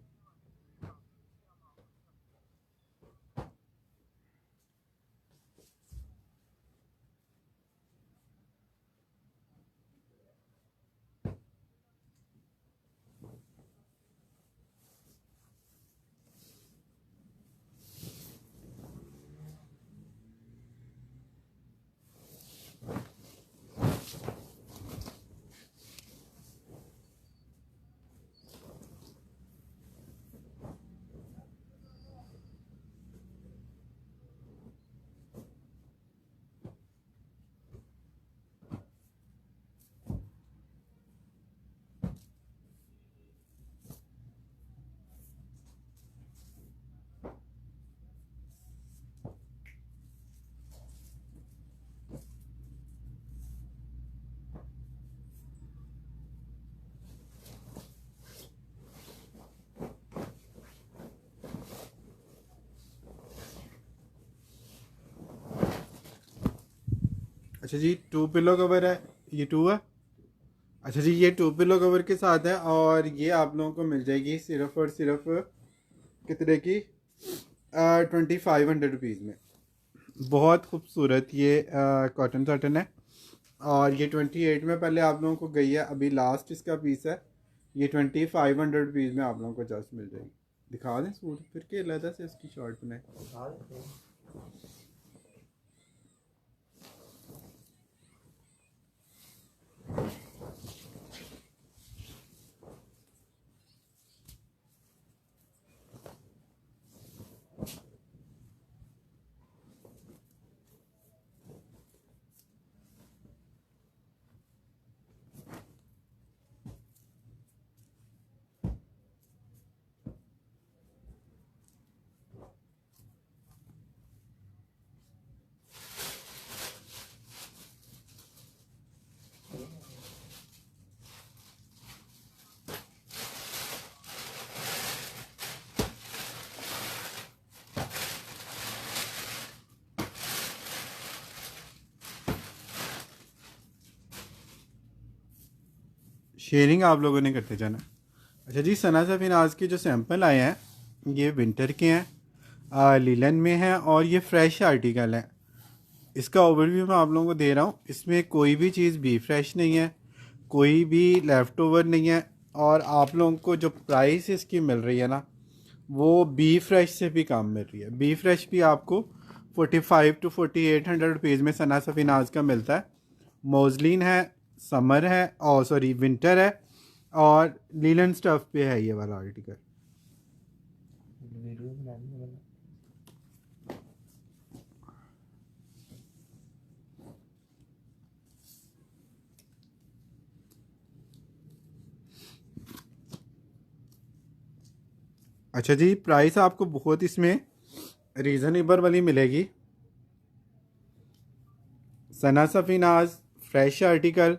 अच्छा जी, 2 पिलो कवर है, ये 2 है। अच्छा जी, ये 2 पिलो कवर के साथ है और ये आप लोगों को मिल जाएगी सिर्फ और सिर्फ कितने की, 2500 रुपीज़ में। बहुत खूबसूरत ये कॉटन साटन है और ये 28 में पहले आप लोगों को गई है, अभी लास्ट इसका पीस है। ये 2500 रुपीज़ में आप लोगों को जस्ट मिल जाएगी। दिखा दें सूट फिर के अलहदा से इसकी शॉर्ट बनाए। शेयरिंग आप लोगों ने करते जाना। अच्छा जी, सना सफीनाज के जो सैंपल आए हैं ये विंटर के हैं, लीलन में हैं और ये फ्रेश आर्टिकल हैं। इसका ओवरव्यू मैं आप लोगों को दे रहा हूँ। इसमें कोई भी चीज़ भी फ्रेश नहीं है, कोई भी लेफ़्ट ओवर नहीं है और आप लोगों को जो प्राइस इसकी मिल रही है ना, वो बी फ्रेश से भी कम मिल रही है। बी फ्रेश भी आपको 45 to 4800 रुपीज़ में सना सफीनाज का मिलता है। मोजलिन है, समर है और सॉरी विंटर है और लीलन स्टफ पे है ये वाला आर्टिकल। अच्छा जी, प्राइस आपको बहुत इसमें रीज़नेबल वाली मिलेगी। सना सफीनाज फ्रेश आर्टिकल,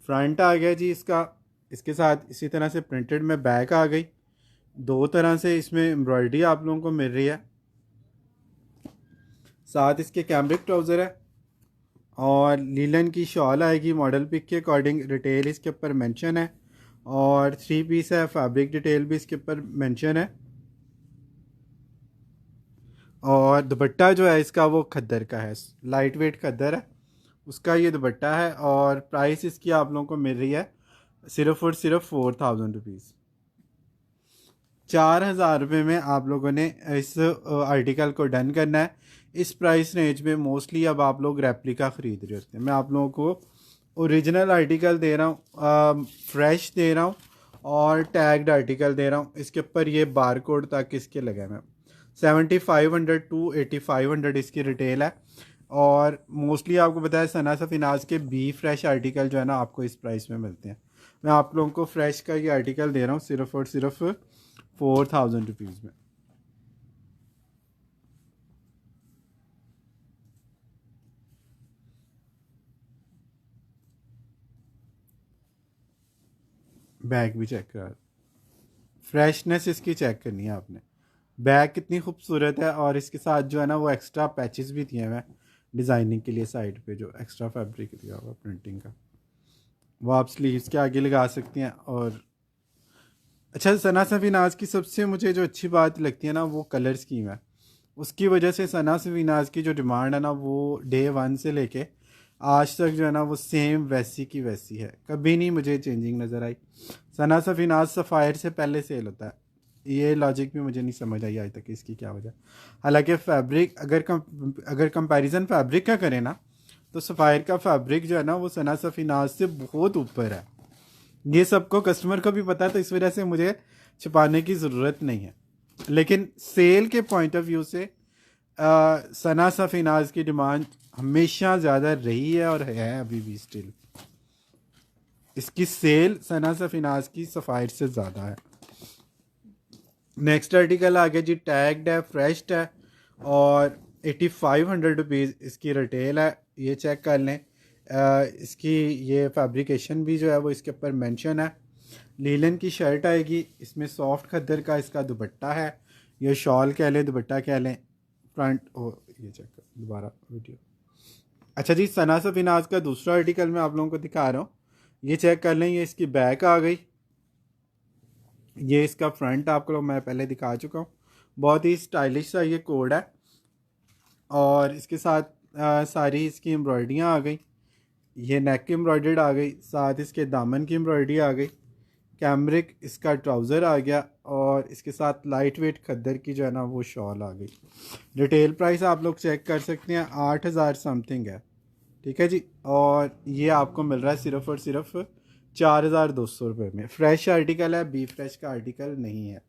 फ्रंट आ गया जी इसका, इसके साथ इसी तरह से प्रिंटेड में बैक आ गई। दो तरह से इसमें एम्ब्रॉयडरी आप लोगों को मिल रही है। साथ इसके कैमरिक ट्राउज़र है और लीलन की शॉल आएगी मॉडल पिक के अकॉर्डिंग। रिटेल इसके ऊपर मेंशन है और 3 पीस है। फैब्रिक डिटेल भी इसके ऊपर मेंशन है। और दुपट्टा जो है इसका वो खद्दर का है, लाइट वेट खद्दर है उसका ये दुपट्टा है। और प्राइस इसकी आप लोगों को मिल रही है सिर्फ और सिर्फ 4000 रुपीज़। 4000 रुपये में आप लोगों ने इस आर्टिकल को डन करना है। इस प्राइस रेंज में मोस्टली अब आप लोग रेप्लिका ख़रीद रहे होते हैं। मैं आप लोगों को ओरिजिनल आर्टिकल दे रहा हूँ, फ्रेश दे रहा हूँ और टैग्ड आर्टिकल दे रहा हूँ। इसके ऊपर ये बार कोड तक इसके लगे हैं। 7500 टू 8500 इसकी रिटेल है। और मोस्टली आपको पता है सना सफिनाज के बी फ्रेश आर्टिकल जो है ना आपको इस प्राइस में मिलते हैं। मैं आप लोगों को फ्रेश का ये आर्टिकल दे रहा हूँ सिर्फ और सिर्फ 4000 रुपीज़ में। बैग भी चेक करा, फ्रेशनेस इसकी चेक करनी है आपने। बैग कितनी खूबसूरत है और इसके साथ जो है ना वो एक्स्ट्रा पैचेस भी दिए हुए हैं डिज़ाइनिंग के लिए। साइड पे जो एक्स्ट्रा फैब्रिक दिया हुआ प्रिंटिंग का वो आप स्लीव्स के आगे लगा सकती हैं। और अच्छा, सना सफीनाज की सबसे मुझे जो अच्छी बात लगती है ना वो कलर स्कीम है। उसकी वजह से सना सफीनाज की जो डिमांड है ना वो डे 1 से लेके आज तक जो है ना वो सेम वैसी की वैसी है। कभी नहीं मुझे चेंजिंग नज़र आई। सना सफीनाज सफ़ायर से पहले सेल होता है। ये लॉजिक भी मुझे नहीं समझ आई आज तक इसकी क्या वजह। हालांकि फैब्रिक अगर कंपैरिजन फैब्रिक का करें ना तो सफ़ायर का फैब्रिक जो है ना वो सना सफीनाज से बहुत ऊपर है। ये सबको कस्टमर को भी पता है तो इस वजह से मुझे छुपाने की ज़रूरत नहीं है। लेकिन सेल के पॉइंट ऑफ व्यू से सना सफीनाज की डिमांड हमेशा ज़्यादा रही है और है अभी भी स्टिल। इसकी सेल सना सफीनाज की सफ़ायर से ज़्यादा है। नेक्स्ट आर्टिकल आ गया जी, टैग्ड है, फ्रेश्ड है और 8500 रुपीज़ इसकी रिटेल है। ये चेक कर लें। इसकी ये फैब्रिकेशन भी जो है वो इसके ऊपर मेंशन है। लीलन की शर्ट आएगी, इसमें सॉफ्ट खद्दर का इसका दुपट्टा है। ये शॉल कह लें, दुपट्टा कह लें। फ्रंट ये चेक कर दोबारा वीडियो। अच्छा जी, सना सफीनाज का दूसरा आर्टिकल मैं आप लोगों को दिखा रहा हूँ। ये चेक कर लें। ये इसकी बैक आ गई। ये इसका फ्रंट आपको मैं पहले दिखा चुका हूँ। बहुत ही स्टाइलिश सा ये कोड है और इसके साथ सारी इसकी एम्ब्रॉयडरियाँ आ गई। ये नेक की एम्ब्रॉयडर्ड आ गई, साथ इसके दामन की एम्ब्रॉयडरी आ गई। कैमरिक इसका ट्राउज़र आ गया और इसके साथ लाइट वेट खद्दर की जो है ना वो शॉल आ गई। रिटेल प्राइस आप लोग चेक कर सकते हैं, 8000 समथिंग है। ठीक है जी। और ये आपको मिल रहा है सिर्फ और सिर्फ 4200 रुपये में। फ्रेश आर्टिकल है, बी फ्रेश का आर्टिकल नहीं है।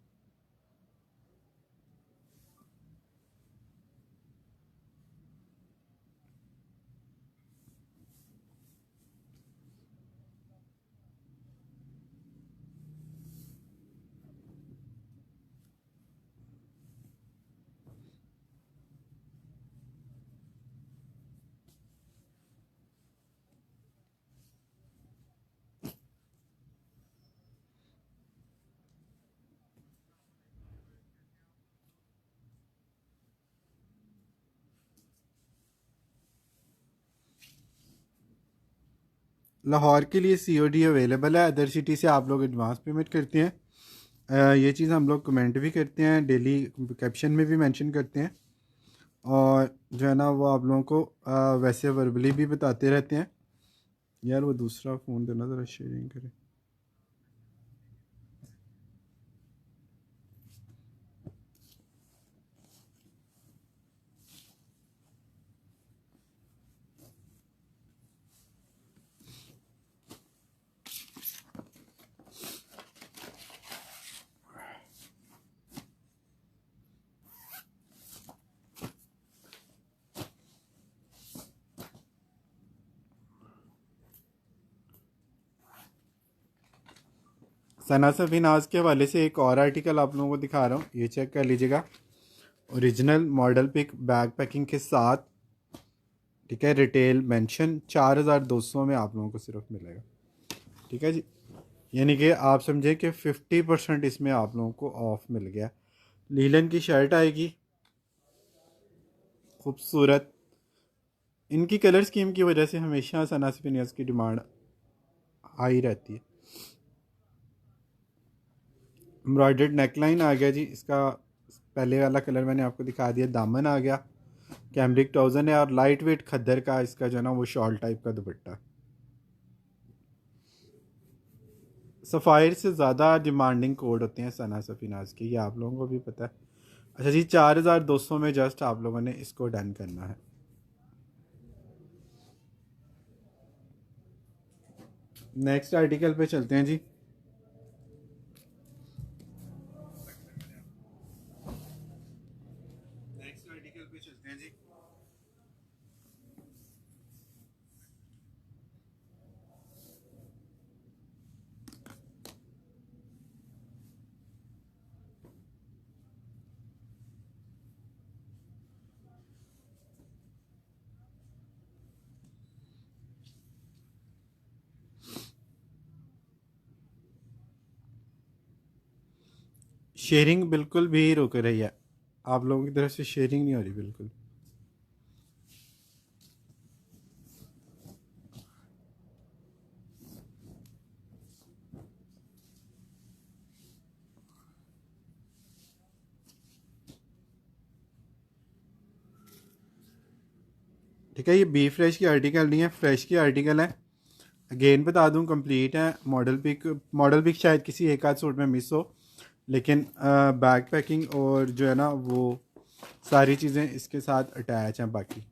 लाहौर के लिए COD अवेलेबल है। अदर सिटी से आप लोग एडवांस पेमेंट करते हैं। ये चीज़ हम लोग कमेंट भी करते हैं, डेली कैप्शन में भी मेंशन करते हैं और जो है ना वो आप लोगों को वैसे वर्बली भी बताते रहते हैं। यार वो दूसरा फ़ोन देना ज़रा शेयरिंग करें। सना सफीनाज के हवाले से एक और आर्टिकल आप लोगों को दिखा रहा हूँ, ये चेक कर लीजिएगा। Original model pick bag packing के साथ। ठीक है, रिटेल मेंशन 4200 में आप लोगों को सिर्फ मिलेगा। ठीक है जी। यानी कि आप समझे कि 50% इसमें आप लोगों को ऑफ मिल गया। लीलन की शर्ट आएगी, खूबसूरत। इनकी कलर स्कीम की वजह से हमेशा सना स्पिनियर्स की डिमांड हाई रहती है। एम्ब्रॉयडर्ड नेकलाइन आ गया जी इसका। पहले वाला कलर मैंने आपको दिखा दिया। दामन आ गया, कैमरिक ट्राउजर है और लाइट वेट खद्दर का इसका जो है ना वो शॉल टाइप का दुपट्टा। सफ़ायर से ज़्यादा डिमांडिंग कोड होते हैं सना सफीनाज के, ये आप लोगों को भी पता है। अच्छा जी, 4200 में जस्ट आप लोगों ने इसको डन करना है। नेक्स्ट आर्टिकल पे चलते हैं जी। नेक्स्ट आर्टिकल पे चलते हैं जी। शेयरिंग बिल्कुल भी रुक रही है, आप लोगों की तरफ से शेयरिंग नहीं हो रही बिल्कुल। ठीक है, ये बी फ्रेश की आर्टिकल नहीं है, फ्रेश की आर्टिकल है। अगेन बता दूं, कंप्लीट है। मॉडल पिक शायद किसी एक आध सूट में मिस हो, लेकिन बैग पैकिंग और जो है ना वो सारी चीज़ें इसके साथ अटैच हैं बाकी।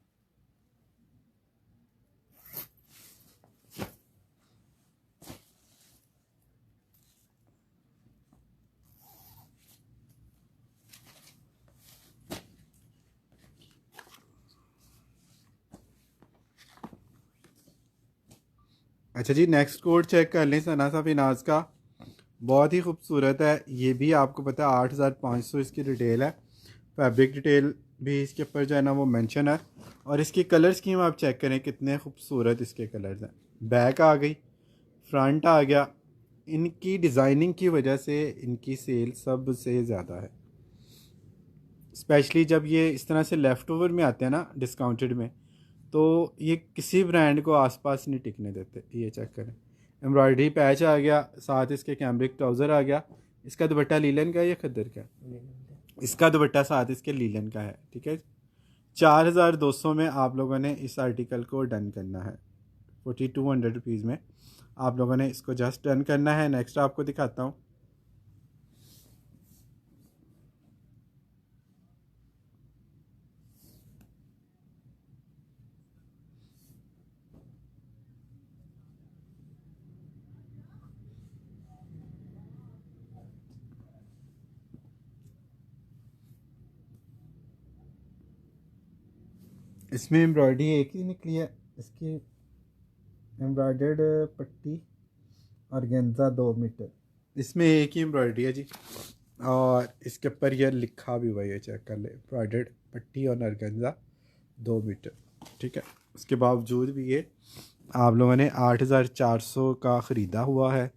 अच्छा जी, नेक्स्ट कोड चेक कर लें सना फिनाज का। बहुत ही खूबसूरत है, ये भी आपको पता है 8500 इसकी डिटेल है। फैब्रिक डिटेल भी इसके ऊपर जो है ना वो मेंशन है। और इसकी कलर स्कीम आप चेक करें कितने खूबसूरत इसके कलर्स हैं। बैक आ गई, फ्रंट आ गया। इनकी डिज़ाइनिंग की वजह से इनकी सेल सबसे ज़्यादा है, स्पेशली जब ये इस तरह से लेफ़्ट ओवर में आते हैं ना डिस्काउंटेड में, तो ये किसी ब्रांड को आसपास नहीं टिकने देते। ये चेक करें, एम्ब्रॉयडरी पैच आ गया, साथ इसके कैमरिक ट्राउज़र आ गया। इसका दुपट्टा लीलन का है या खद्दर का है? इसका दुपट्टा साथ इसके लीलन का है। ठीक है, 4200 में आप लोगों ने इस आर्टिकल को डन करना है। 4200 में आप लोगों ने इसको जस्ट डन करना है। नेक्स्ट आपको दिखाता हूँ। इसमें एम्ब्रॉयडरी एक ही निकली है, इसकी एम्ब्रॉयडर्ड पट्टी और गेंजा 2 मीटर, इसमें एक ही एम्ब्रॉयडरी है जी। और इसके ऊपर यह लिखा भी हुआ है, ये चेक कर ले, एम्ब्रॉयडर्ड पट्टी और नरगंजा 2 मीटर। ठीक है, उसके बावजूद भी ये आप लोगों ने 8400 का ख़रीदा हुआ है,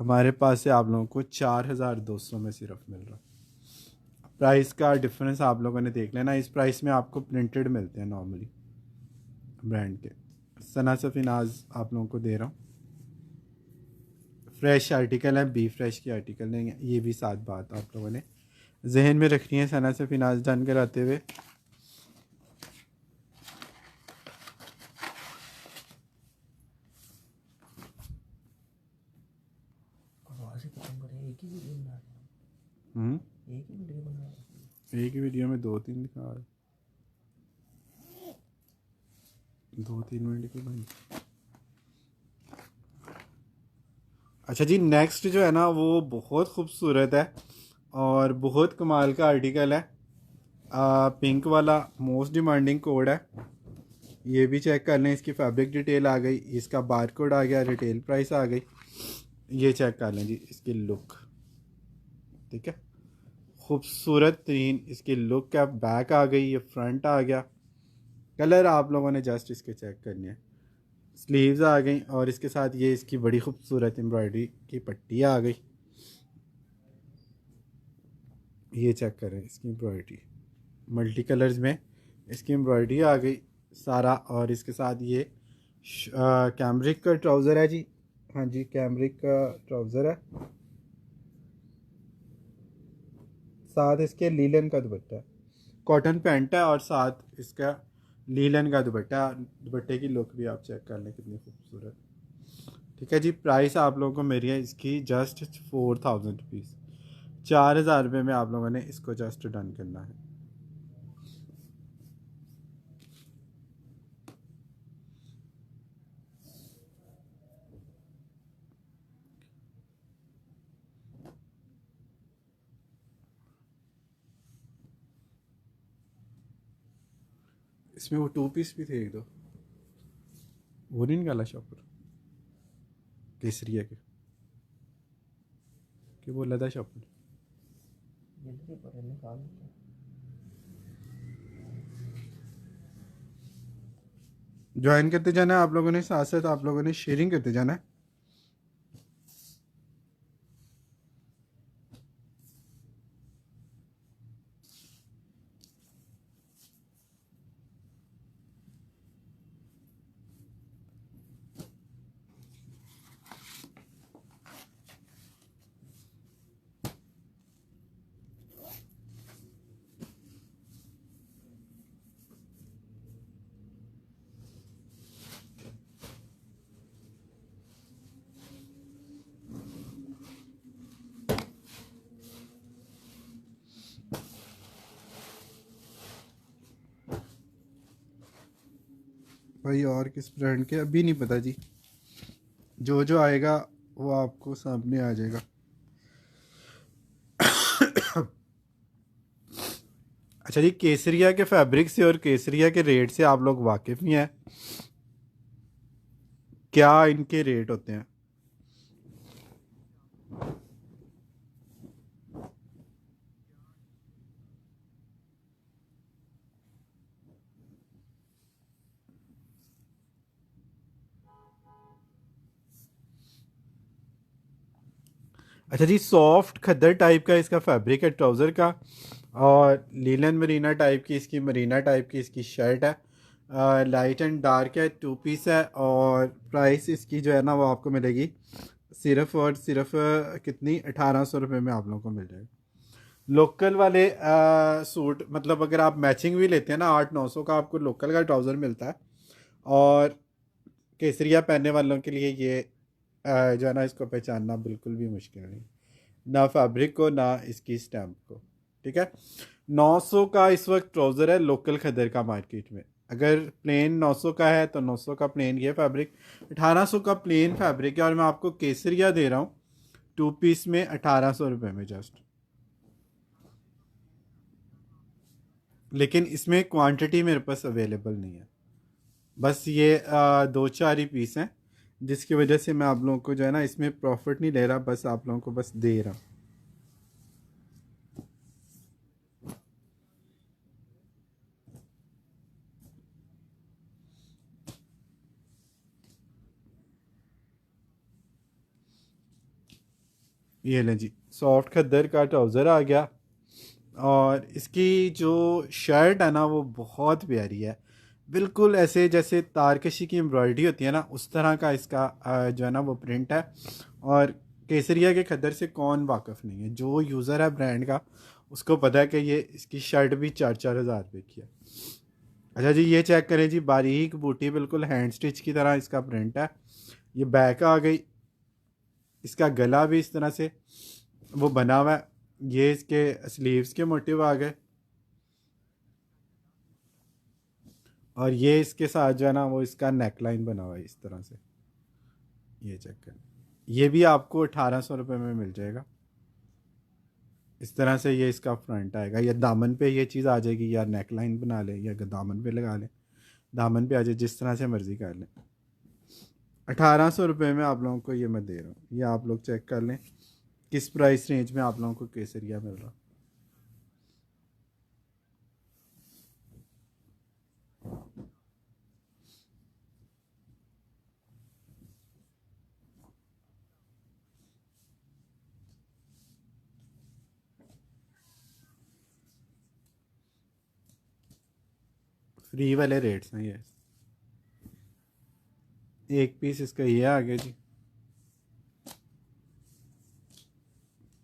हमारे पास से आप लोगों को 4200 में सिर्फ मिल रहा है। प्राइस का डिफरेंस आप लोगों ने देख लेना। इस प्राइस में आपको प्रिंटेड मिलते हैं नॉर्मली ब्रांड के। सना सफीनाज आप लोगों को दे रहा हूँ। फ्रेश आर्टिकल है, बी फ्रेश की आर्टिकल नहीं है, ये भी साथ बात आप लोगों ने जहन में रखनी है सना सफीनाज डन कराते हुए। एक ही वीडियो में 2-3 दिखा रहा है, 2-3 मिनट की बनी। अच्छा जी, नेक्स्ट जो है ना वो बहुत खूबसूरत है और बहुत कमाल का आर्टिकल है। पिंक वाला मोस्ट डिमांडिंग कोड है, ये भी चेक कर लें। इसकी फैब्रिक डिटेल आ गई, इसका बार कोड आ गया, रिटेल प्राइस आ गई। ये चेक कर लें जी इसकी लुक। ठीक है, खूबसूरत तरीन इसकी लुक है। बैक आ गई, ये फ्रंट आ गया। कलर आप लोगों ने जस्ट इसके चेक करने हैं। स्लीव्स आ गई और इसके साथ ये इसकी बड़ी खूबसूरत एम्ब्रॉयडरी की पट्टी आ गई। ये चेक करें इसकी एम्ब्रॉयडरी मल्टी कलर्स में इसकी एम्ब्रॉयडरी आ गई सारा। और इसके साथ ये कैमरिक का ट्राउज़र है जी। हाँ जी, कैमरिक का ट्राउज़र है, साथ इसके लीलन का दुपट्टा है। कॉटन पैंट है और साथ इसका लीलन का दुपट्टा। दुपट्टे की लुक भी आप चेक कर लें कितनी खूबसूरत। ठीक है जी, प्राइस आप लोगों को मेरी है इसकी जस्ट 4000 रुपीज़। 4000 रुपये में आप लोगों ने इसको जस्ट डन करना है। इसमें वो 2 पीस भी थे एक दो, वो नहीं निकाला शॉपर केसरिया के, कि बोला था शॉपर। ज्वाइन करते जाना है आप लोगों ने, साथ साथ आप लोगों ने शेयरिंग करते जाना है। भाई और किस ब्रांड के अभी नहीं पता जी, जो जो आएगा वो आपको सामने आ जाएगा। अच्छा जी, केसरिया के फैब्रिक से और केसरिया के रेट से आप लोग वाकिफ़ नहीं हैं? क्या इनके रेट होते हैं? अच्छा जी, सॉफ्ट खद्दर टाइप का इसका फैब्रिक है ट्राउज़र का, और लीलन मरीना टाइप की इसकी, मरीना टाइप की इसकी शर्ट है। लाइट एंड डार्क है, 2 पीस है। और प्राइस इसकी जो है ना वो आपको मिलेगी सिर्फ और सिर्फ कितनी, 1800 रुपये में आप लोगों को मिल जाएगी। लोकल वाले सूट मतलब अगर आप मैचिंग भी लेते हैं ना, 800-900 का आपको लोकल का ट्राउज़र मिलता है। और केसरिया पहनने वालों के लिए ये जो है ना इसको पहचानना बिल्कुल भी मुश्किल नहीं, ना फैब्रिक को ना इसकी स्टैम्प को। ठीक है, 900 का इस वक्त ट्राउज़र है लोकल खदर का मार्केट में। अगर प्लेन 900 का है तो 900 का प्लेन ये फैब्रिक, 1800 का प्लेन फैब्रिक है। और मैं आपको केसरिया दे रहा हूँ 2 पीस में 1800 रुपये में जस्ट। लेकिन इसमें क्वांटिटी मेरे पास अवेलेबल नहीं है, बस ये 2-4 ही पीस हैं, जिसकी वजह से मैं आप लोगों को जो है ना इसमें प्रॉफिट नहीं ले रहा, बस आप लोगों को बस दे रहा हूँ। ये लें जी, सॉफ्ट खद्दर का ट्राउज़र आ गया। और इसकी जो शर्ट है ना वो बहुत प्यारी है, बिल्कुल ऐसे जैसे तारकशी की एम्ब्रॉयडरी होती है ना उस तरह का इसका जो है ना वो प्रिंट है। और केसरिया के खद्दर से कौन वाकिफ़ नहीं है, जो यूज़र है ब्रांड का उसको पता है कि ये इसकी शर्ट भी 4-4 हज़ार रुपये की है। अच्छा जी, ये चेक करें जी, बारीक बूटी बिल्कुल हैंड स्टिच की तरह इसका प्रिंट है। ये बैक आ गई, इसका गला भी इस तरह से वो बना हुआ है। ये इसके स्लीव्स के मोटिव आ गए, और ये इसके साथ जो है ना वो इसका नेक लाइन बना हुआ है इस तरह से। ये चेक करें, ये भी आपको 1800 रुपये में मिल जाएगा। इस तरह से ये इसका फ्रंट आएगा, या दामन पे ये चीज़ आ जाएगी, या नेक लाइन बना लें या दामन पे लगा लें, दामन पे आ जाए, जिस तरह से मर्ज़ी कर लें। 1800 रुपये में आप लोगों को ये मैं दे रहा हूँ, ये आप लोग चेक कर लें किस प्राइस रेंज में आप लोगों को केसरिया मिल रहा। फ्री वाले रेट्स हैं ये। एक पीस इसका ये आ गया जी,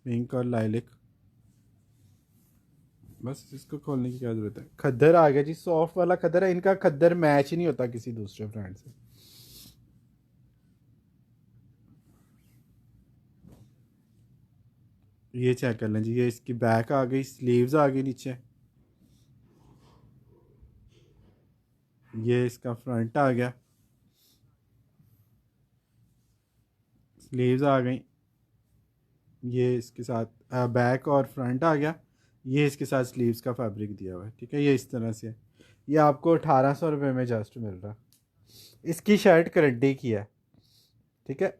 पिंक और लाइलिक। बस इसको खोलने की क्या ज़रूरत है। खद्दर आ गया जी, सॉफ्ट वाला खद्दर है। इनका खद्दर मैच ही नहीं होता किसी दूसरे ब्रांड से। ये चेक कर लें जी, ये इसकी बैक आ गई, स्लीव्स आ गई नीचे, ये इसका फ्रंट आ गया, स्लीव्स आ गई, ये इसके साथ बैक और फ्रंट आ गया, ये इसके साथ स्लीव्स का फैब्रिक दिया हुआ है। ठीक है, ये इस तरह से है। ये आपको 1800 रुपये में जस्ट मिल रहा है। इसकी शर्ट करंडी की है, ठीक है,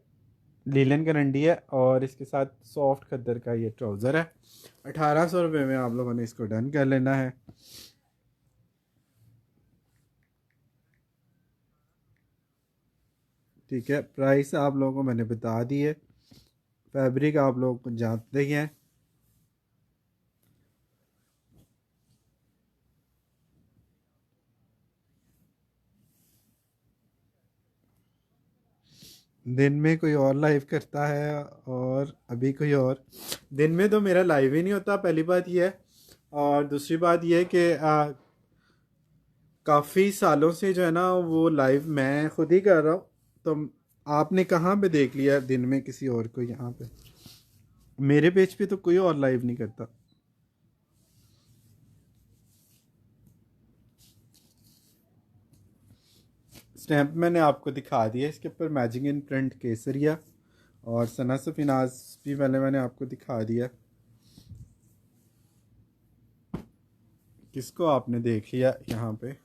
लीलन करंडी है, और इसके साथ सॉफ्ट खद्दर का ये ट्राउज़र है। 1800 रुपये में आप लोगों ने इसको डन कर लेना है। ठीक है, प्राइस आप लोगों को मैंने बता दी है, फैब्रिक आप लोग को जानते ही हैं। दिन में कोई और लाइव करता है और अभी कोई और। दिन में तो मेरा लाइव ही नहीं होता, पहली बात यह है। और दूसरी बात यह है कि काफ़ी सालों से जो है ना वो लाइव मैं खुद ही कर रहा हूँ। तो आपने कहाँ पे देख लिया दिन में किसी और को? यहाँ पे मेरे पेज पे तो कोई और लाइव नहीं करता। स्टैम्प मैंने आपको दिखा दिया, इसके ऊपर मैजिक इन प्रिंट केसरिया और सना से फिनाज भी पहले मैंने आपको दिखा दिया। किसको आपने देख लिया यहाँ पे?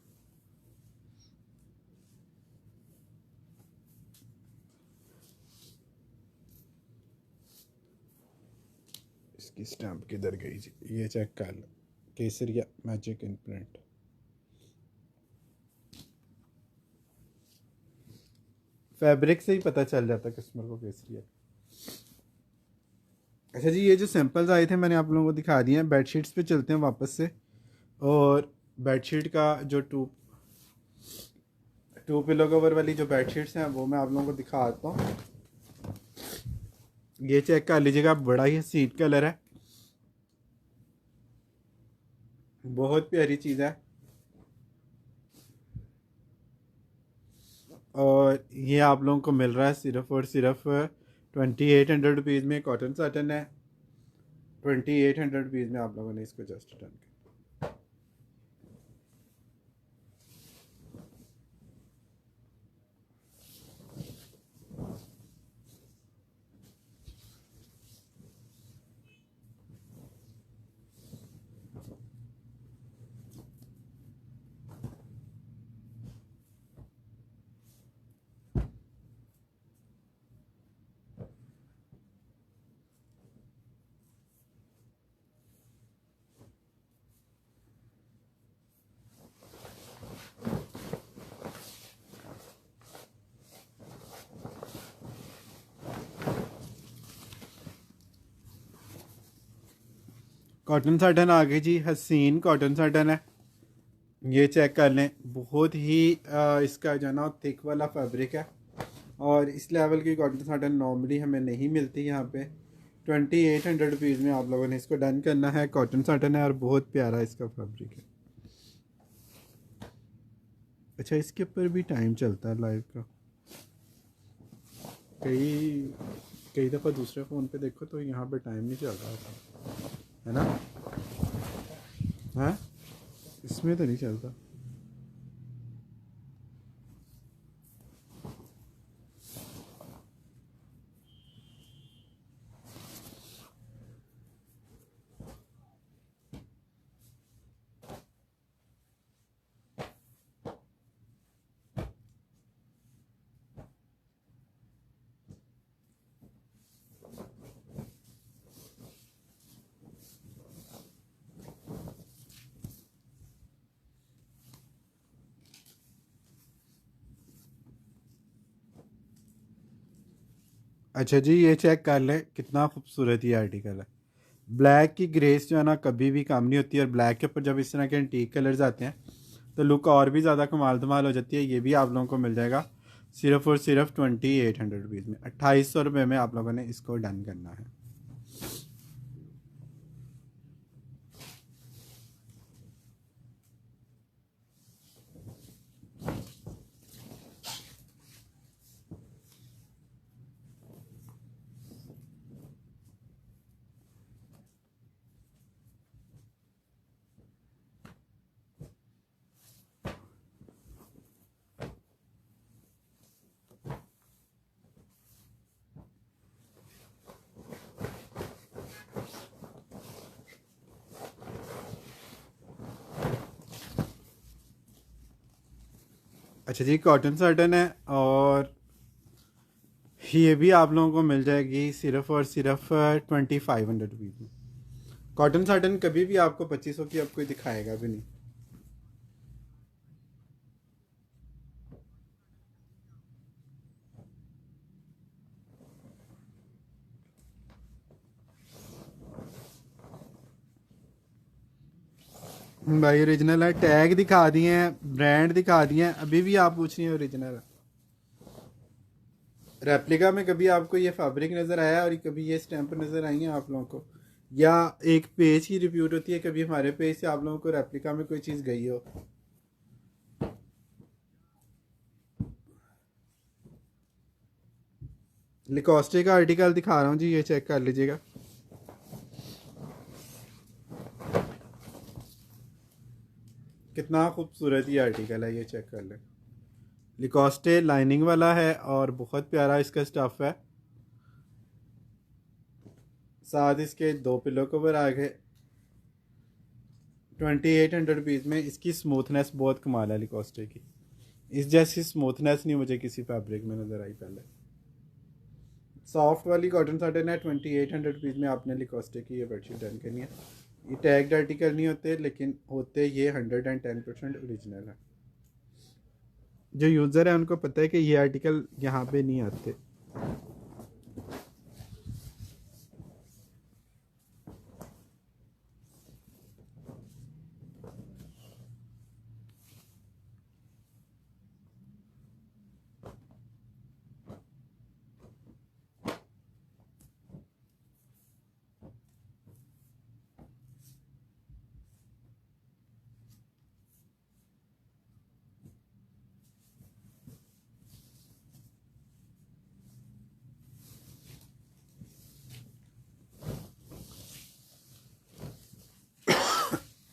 इसकी स्टैम्प किधर गई जी? ये चेक कर लो, केसरिया मैजिक इन प्रिंट। फैब्रिक से ही पता चल जाता कस्टमर को केसरिया। अच्छा जी, ये जो सैंपल्स आए थे मैंने आप लोगों को दिखा दिए हैं। बेडशीट्स पे चलते हैं वापस से। और बेडशीट का जो टू पिलो कवर वाली जो बेडशीट्स हैं वो मैं आप लोगों को दिखाता हूँ। ये चेक कर लीजिएगा, बड़ा ही हसीन कलर है, बहुत प्यारी चीज़ है। और ये आप लोगों को मिल रहा है सिर्फ और सिर्फ 2800 रुपीज़ में। कॉटन साटन है, 2800 रुपीज़ में आप लोगों ने इसको जस्ट डन किया। कॉटन साटन आ गई जी, हसीन कॉटन साटन है। ये चेक कर लें, बहुत ही इसका जो है ना थिक वाला फैब्रिक है। और इस लेवल की कॉटन साटन नॉर्मली हमें नहीं मिलती यहाँ पे। 2800 रुपीज़ में आप लोगों ने इसको डन करना है। कॉटन साटन है और बहुत प्यारा इसका फैब्रिक है। अच्छा, इसके ऊपर भी टाइम चलता है लाइव का। कई कई दफ़ा दूसरे फ़ोन पे देखो तो यहाँ पे टाइम नहीं चल रहा है ना? हाँ, इसमें तो नहीं चलता। अच्छा जी, ये चेक कर लें, कितना खूबसूरत ये आर्टिकल है। ब्लैक की ग्रेस जो है ना कभी भी काम नहीं होती। और ब्लैक के ऊपर जब इस तरह के एंटीक कलर्स आते हैं तो लुक और भी ज़्यादा कमाल धमाल हो जाती है। ये भी आप लोगों को मिल जाएगा सिर्फ और सिर्फ 2800 रुपीज़ में। 2800 रुपये में आप लोगों ने इसको डन करना है। अच्छा जी, कॉटन सर्टन है और ये भी आप लोगों को मिल जाएगी सिर्फ और सिर्फ 2500 रुपीज़ में। कॉटन साटन कभी भी आपको 2500 की आपको दिखाएगा भी नहीं। भाई ओरिजिनल है, टैग दिखा दिए हैं, ब्रांड दिखा दिए हैं, अभी भी आप पूछ रही हैं ओरिजिनल है। रेप्लिका में कभी आपको ये फैब्रिक नज़र आया और कभी ये स्टैंप नज़र आई हैं आप लोगों को, या एक पेज की रिप्यूट होती है कभी हमारे पेज से आप लोगों को रेप्लिका में कोई चीज़ गई हो? लिकोस्टे का आर्टिकल दिखा रहा हूँ जी, ये चेक कर लीजिएगा। कितना खूबसूरत ये आर्टिकल है, ये चेक कर लें। लिकोस्टे लाइनिंग वाला है और बहुत प्यारा इसका स्टफ़ है। साथ इसके 2 पिलो कवर आ गए 2800 रुपीज़ में। इसकी स्मूथनेस बहुत कमाल है लिकोस्टे की, इस जैसी स्मूथनेस नहीं मुझे किसी फैब्रिक में नज़र आई पहले। सॉफ्ट वाली कॉटन साटन है, 2800 रुपीज़ में आपने लिकोस्टे की ये बेडशीट डन करनी है। ये टैग्ड आर्टिकल नहीं होते, लेकिन होते ये 110% ओरिजिनल है। जो यूज़र है उनको पता है कि ये आर्टिकल यहाँ पे नहीं आते।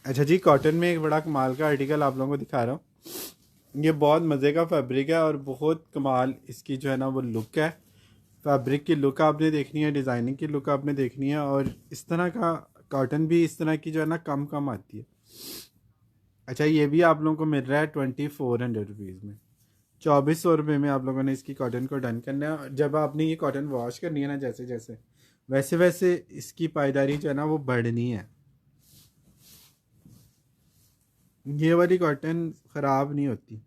अच्छा जी, कॉटन में एक बड़ा कमाल का आर्टिकल आप लोगों को दिखा रहा हूँ। ये बहुत मज़े का फैब्रिक है और बहुत कमाल इसकी जो है ना वो लुक है। फैब्रिक की लुक आपने देखनी है, डिज़ाइनिंग की लुक आपने देखनी है, और इस तरह का कॉटन भी इस तरह की जो है ना कम कम आती है। अच्छा, ये भी आप लोगों को मिल रहा है 2400 रुपीज़ में। 2400 रुपये में आप लोगों ने इसकी कॉटन को डन करना है। और जब आपने ये कॉटन वॉश करनी है ना, जैसे जैसे वैसे वैसे इसकी पायदारी जो है ना वो बढ़नी है। ये वाली कॉटन ख़राब नहीं होती।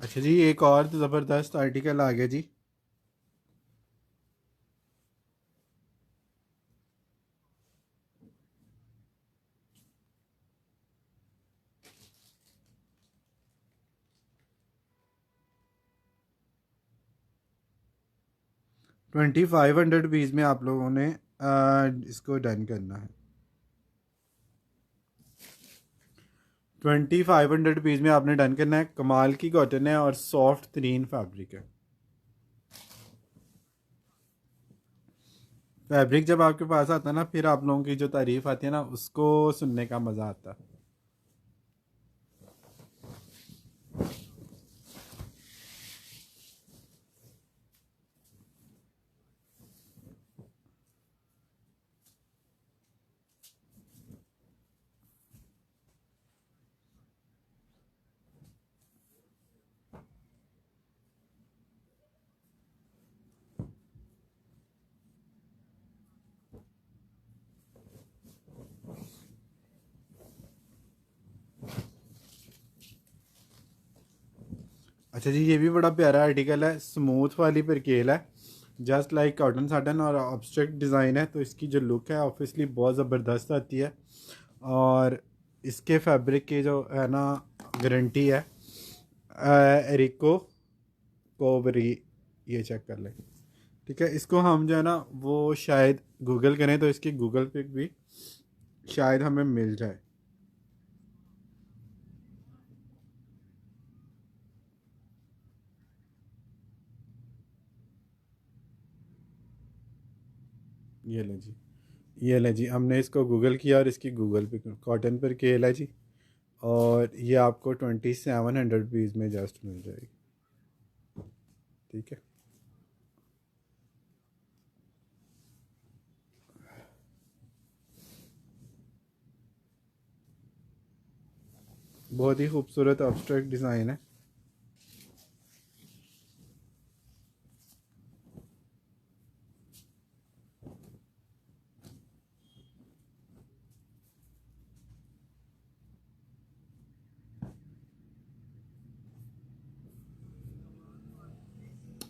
अच्छा जी, एक और ज़बरदस्त आर्टिकल आ गया जी। ₹2500 में आप लोगों ने इसको डन करना है। ₹2500 में आपने डन करना है। कमाल की कॉटन है और सॉफ्ट तरीन फैब्रिक है। फैब्रिक जब आपके पास आता है ना, फिर आप लोगों की जो तारीफ आती है ना, उसको सुनने का मज़ा आता है। अच्छा जी, ये भी बड़ा प्यारा आर्टिकल है, स्मूथ वाली पर केल है, जस्ट लाइक कॉटन साटन और ऑब्स्ट्रैक्ट डिज़ाइन है, तो इसकी जो लुक है ऑब्वियसली बहुत ज़बरदस्त आती है। और इसके फैब्रिक की जो है ना गारंटी है एरिको कोबरी, ये चेक कर लें। ठीक है, इसको हम जो है ना वो शायद गूगल करें तो इसकी गूगल पिक भी शायद हमें मिल जाए। ये ले जी, ये ले जी, हमने इसको गूगल किया और इसकी गूगल पिक कॉटन पर केल है जी, और ये आपको 2700 रुपीज़ में जस्ट मिल जाएगी। ठीक है, बहुत ही खूबसूरत अब्स्ट्रैक्ट डिज़ाइन है।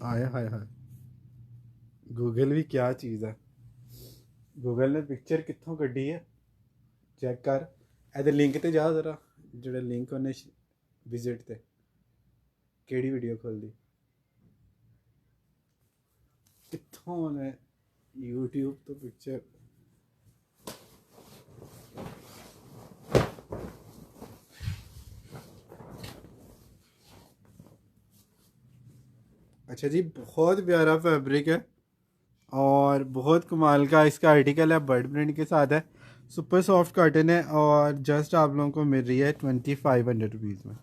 हाय हाय हाय, गूगल भी क्या चीज़ है, गूगल ने पिक्चर कितों कड्डी है, चेक कर। ਇਹਦੇ ਲਿੰਕ ਤੇ ਜਾ ਜ਼ਰਾ, ਜਿਹੜੇ ਲਿੰਕ ਉਹਨੇ ਵਿਜ਼ਿਟ ਤੇ ਕਿਹੜੀ ਵੀਡੀਓ ਖੋਲਦੀ, ਕਿੱਥੋਂ ਉਹਨੇ YouTube ਤੋਂ ਪਿਕਚਰ। अच्छा जी, बहुत प्यारा फैब्रिक है और बहुत कमाल का इसका आर्टिकल है, बर्ड प्रिंट के साथ है, सुपर सॉफ्ट कॉटन है और जस्ट आप लोगों को मिल रही है 2500 रुपीज़ में।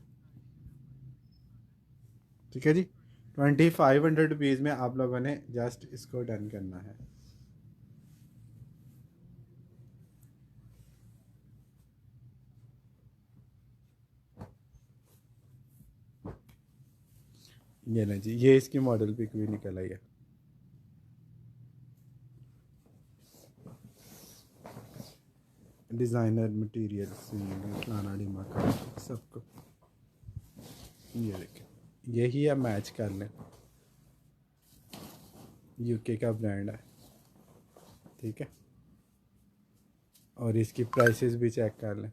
ठीक है जी, 2500 रुपीज़ में आप लोगों ने जस्ट इसको डन करना है। ये ना जी, ये इसकी मॉडल पिक भी निकल आई है। डिज़ाइनर मटेरियल फलाना डिमाका सबको, ये देखें, यही है, मैच कर लें, यूके का ब्रांड है। ठीक है, और इसकी प्राइसेस भी चेक कर लें।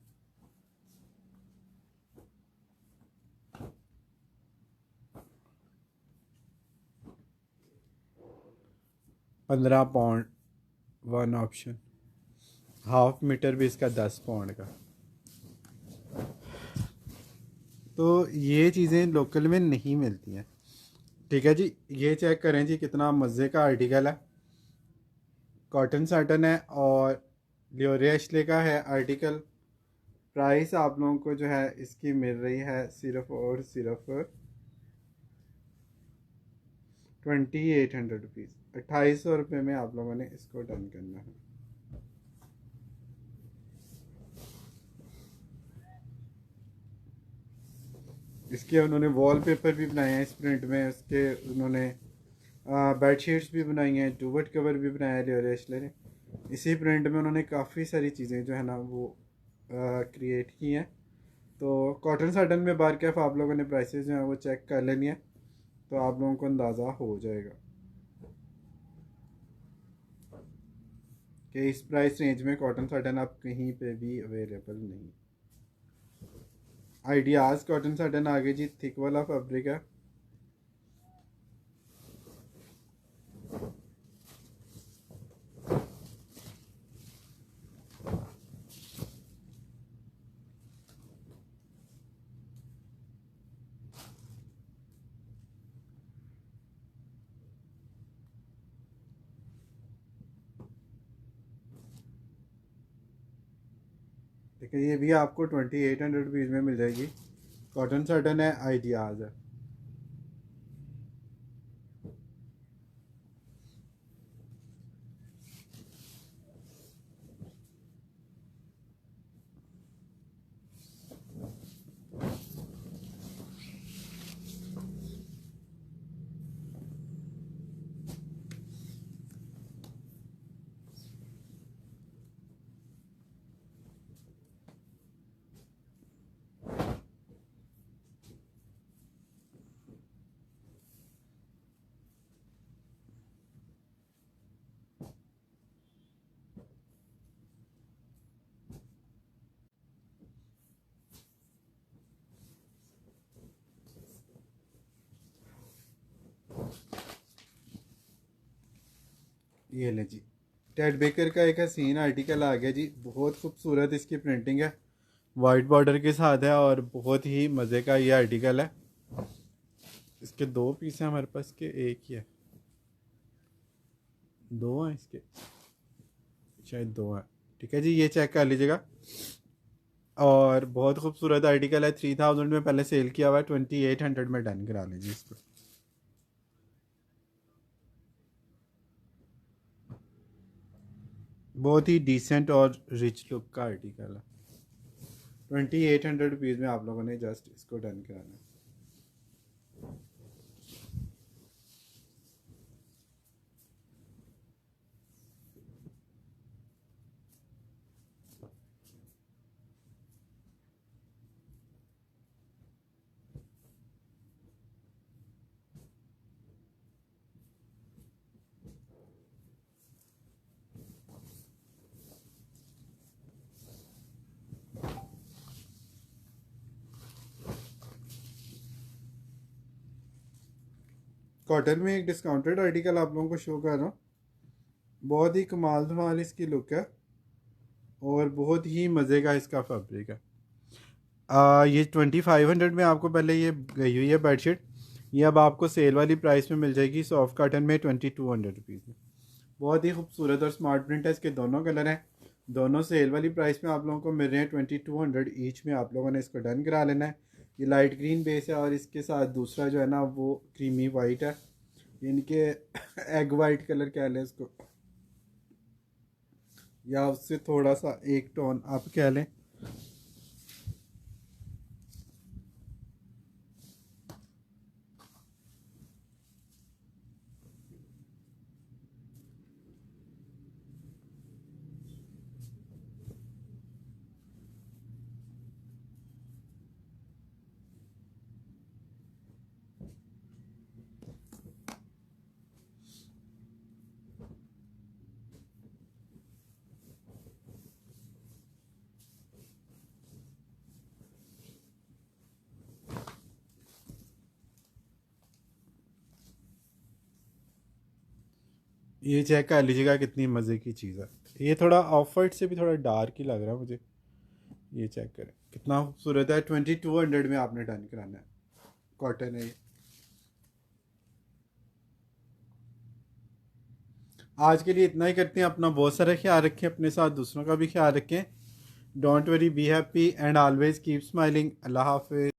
15 pound one option, half metre भी इसका 10 पाउंड का। तो ये चीज़ें लोकल में नहीं मिलती हैं। ठीक है जी, ये चेक करें जी, कितना मज़े का आर्टिकल है, कॉटन साटन है और लियोरे एशले का है आर्टिकल। प्राइस आप लोगों को जो है इसकी मिल रही है सिर्फ और सिर्फ 2800 रुपीज़, 2800 रुपये में आप लोगों ने इसको डन करना है। इसके उन्होंने वॉलपेपर भी बनाए हैं इस प्रिंट में, उसके उन्होंने बेड शीट्स भी बनाई हैं, डुवट कवर भी बनाया है लियोरे एशले ने। इसी प्रिंट में उन्होंने काफ़ी सारी चीज़ें जो है ना वो क्रिएट की हैं। तो कॉटन साटन में बार कैफ आप लोगों ने प्राइसेस जो हैं वो चेक कर लेनी है, तो आप लोगों को अंदाज़ा हो जाएगा कि इस प्राइस रेंज में कॉटन साटन आप कहीं पे भी अवेलेबल नहीं। आइडियाज़ कॉटन साटन आगे जी, थिक वाला फैब्रिक है। देखिए, ये भी आपको 2800 रुपीज़ में मिल जाएगी, कॉटन साटन है, आइडियाज़ है। ये ले जी, टेड बेकर का एक हसीन आर्टिकल आ गया जी। बहुत खूबसूरत इसकी प्रिंटिंग है, वाइट बॉर्डर के साथ है और बहुत ही मज़े का ये आर्टिकल है। इसके दो पीस हैं हमारे पास, के एक ही है, दो हैं इसके, शायद दो हैं। ठीक है जी, ये चेक कर लीजिएगा। और बहुत खूबसूरत आर्टिकल है, 3000 में पहले सेल किया हुआ है, 2800 में डन करा लीजिए इसको। बहुत ही डिसेंट और रिच लुक का आर्टिकल है। 2800 रुपीज़ में आप लोगों ने जस्ट इसको डन कराना है। कॉटन में एक डिस्काउंटेड आर्टिकल आप लोगों को शो कर रहा हूँ। बहुत ही कमाल धमाल इसकी लुक है और बहुत ही मज़े का इसका फैब्रिक है। ये 2500 में आपको पहले ये गई हुई है बेडशीट, ये अब आपको सेल वाली प्राइस में मिल जाएगी सॉफ्ट कॉटन में 2200 रुपीज़ में। बहुत ही खूबसूरत और स्मार्ट प्रिंट है, इसके दोनों कलर हैं, दोनों सेल वाली प्राइस में आप लोगों को मिल रहे हैं 2200 ईच में। आप लोगों ने इसको डन करा लेना है। ये लाइट ग्रीन बेस है और इसके साथ दूसरा जो है ना वो क्रीमी वाइट है, यानी कि एग वाइट कलर कह लें इसको, या उससे थोड़ा सा एक टोन आप कह लें। ये चेक कर लीजिएगा कितनी मज़े की चीज़ है। ये थोड़ा ऑफ वाइट से भी थोड़ा डार्क ही लग रहा है मुझे। ये चेक करें कितना खूबसूरत है, 2200 में आपने डन कराना है। कॉटन है ये। आज के लिए इतना ही करते हैं। अपना बहुत सारा ख्याल रखें, अपने साथ दूसरों का भी ख्याल रखें। Don't worry, be happy and always keep smiling. अल्लाह हाफिज़।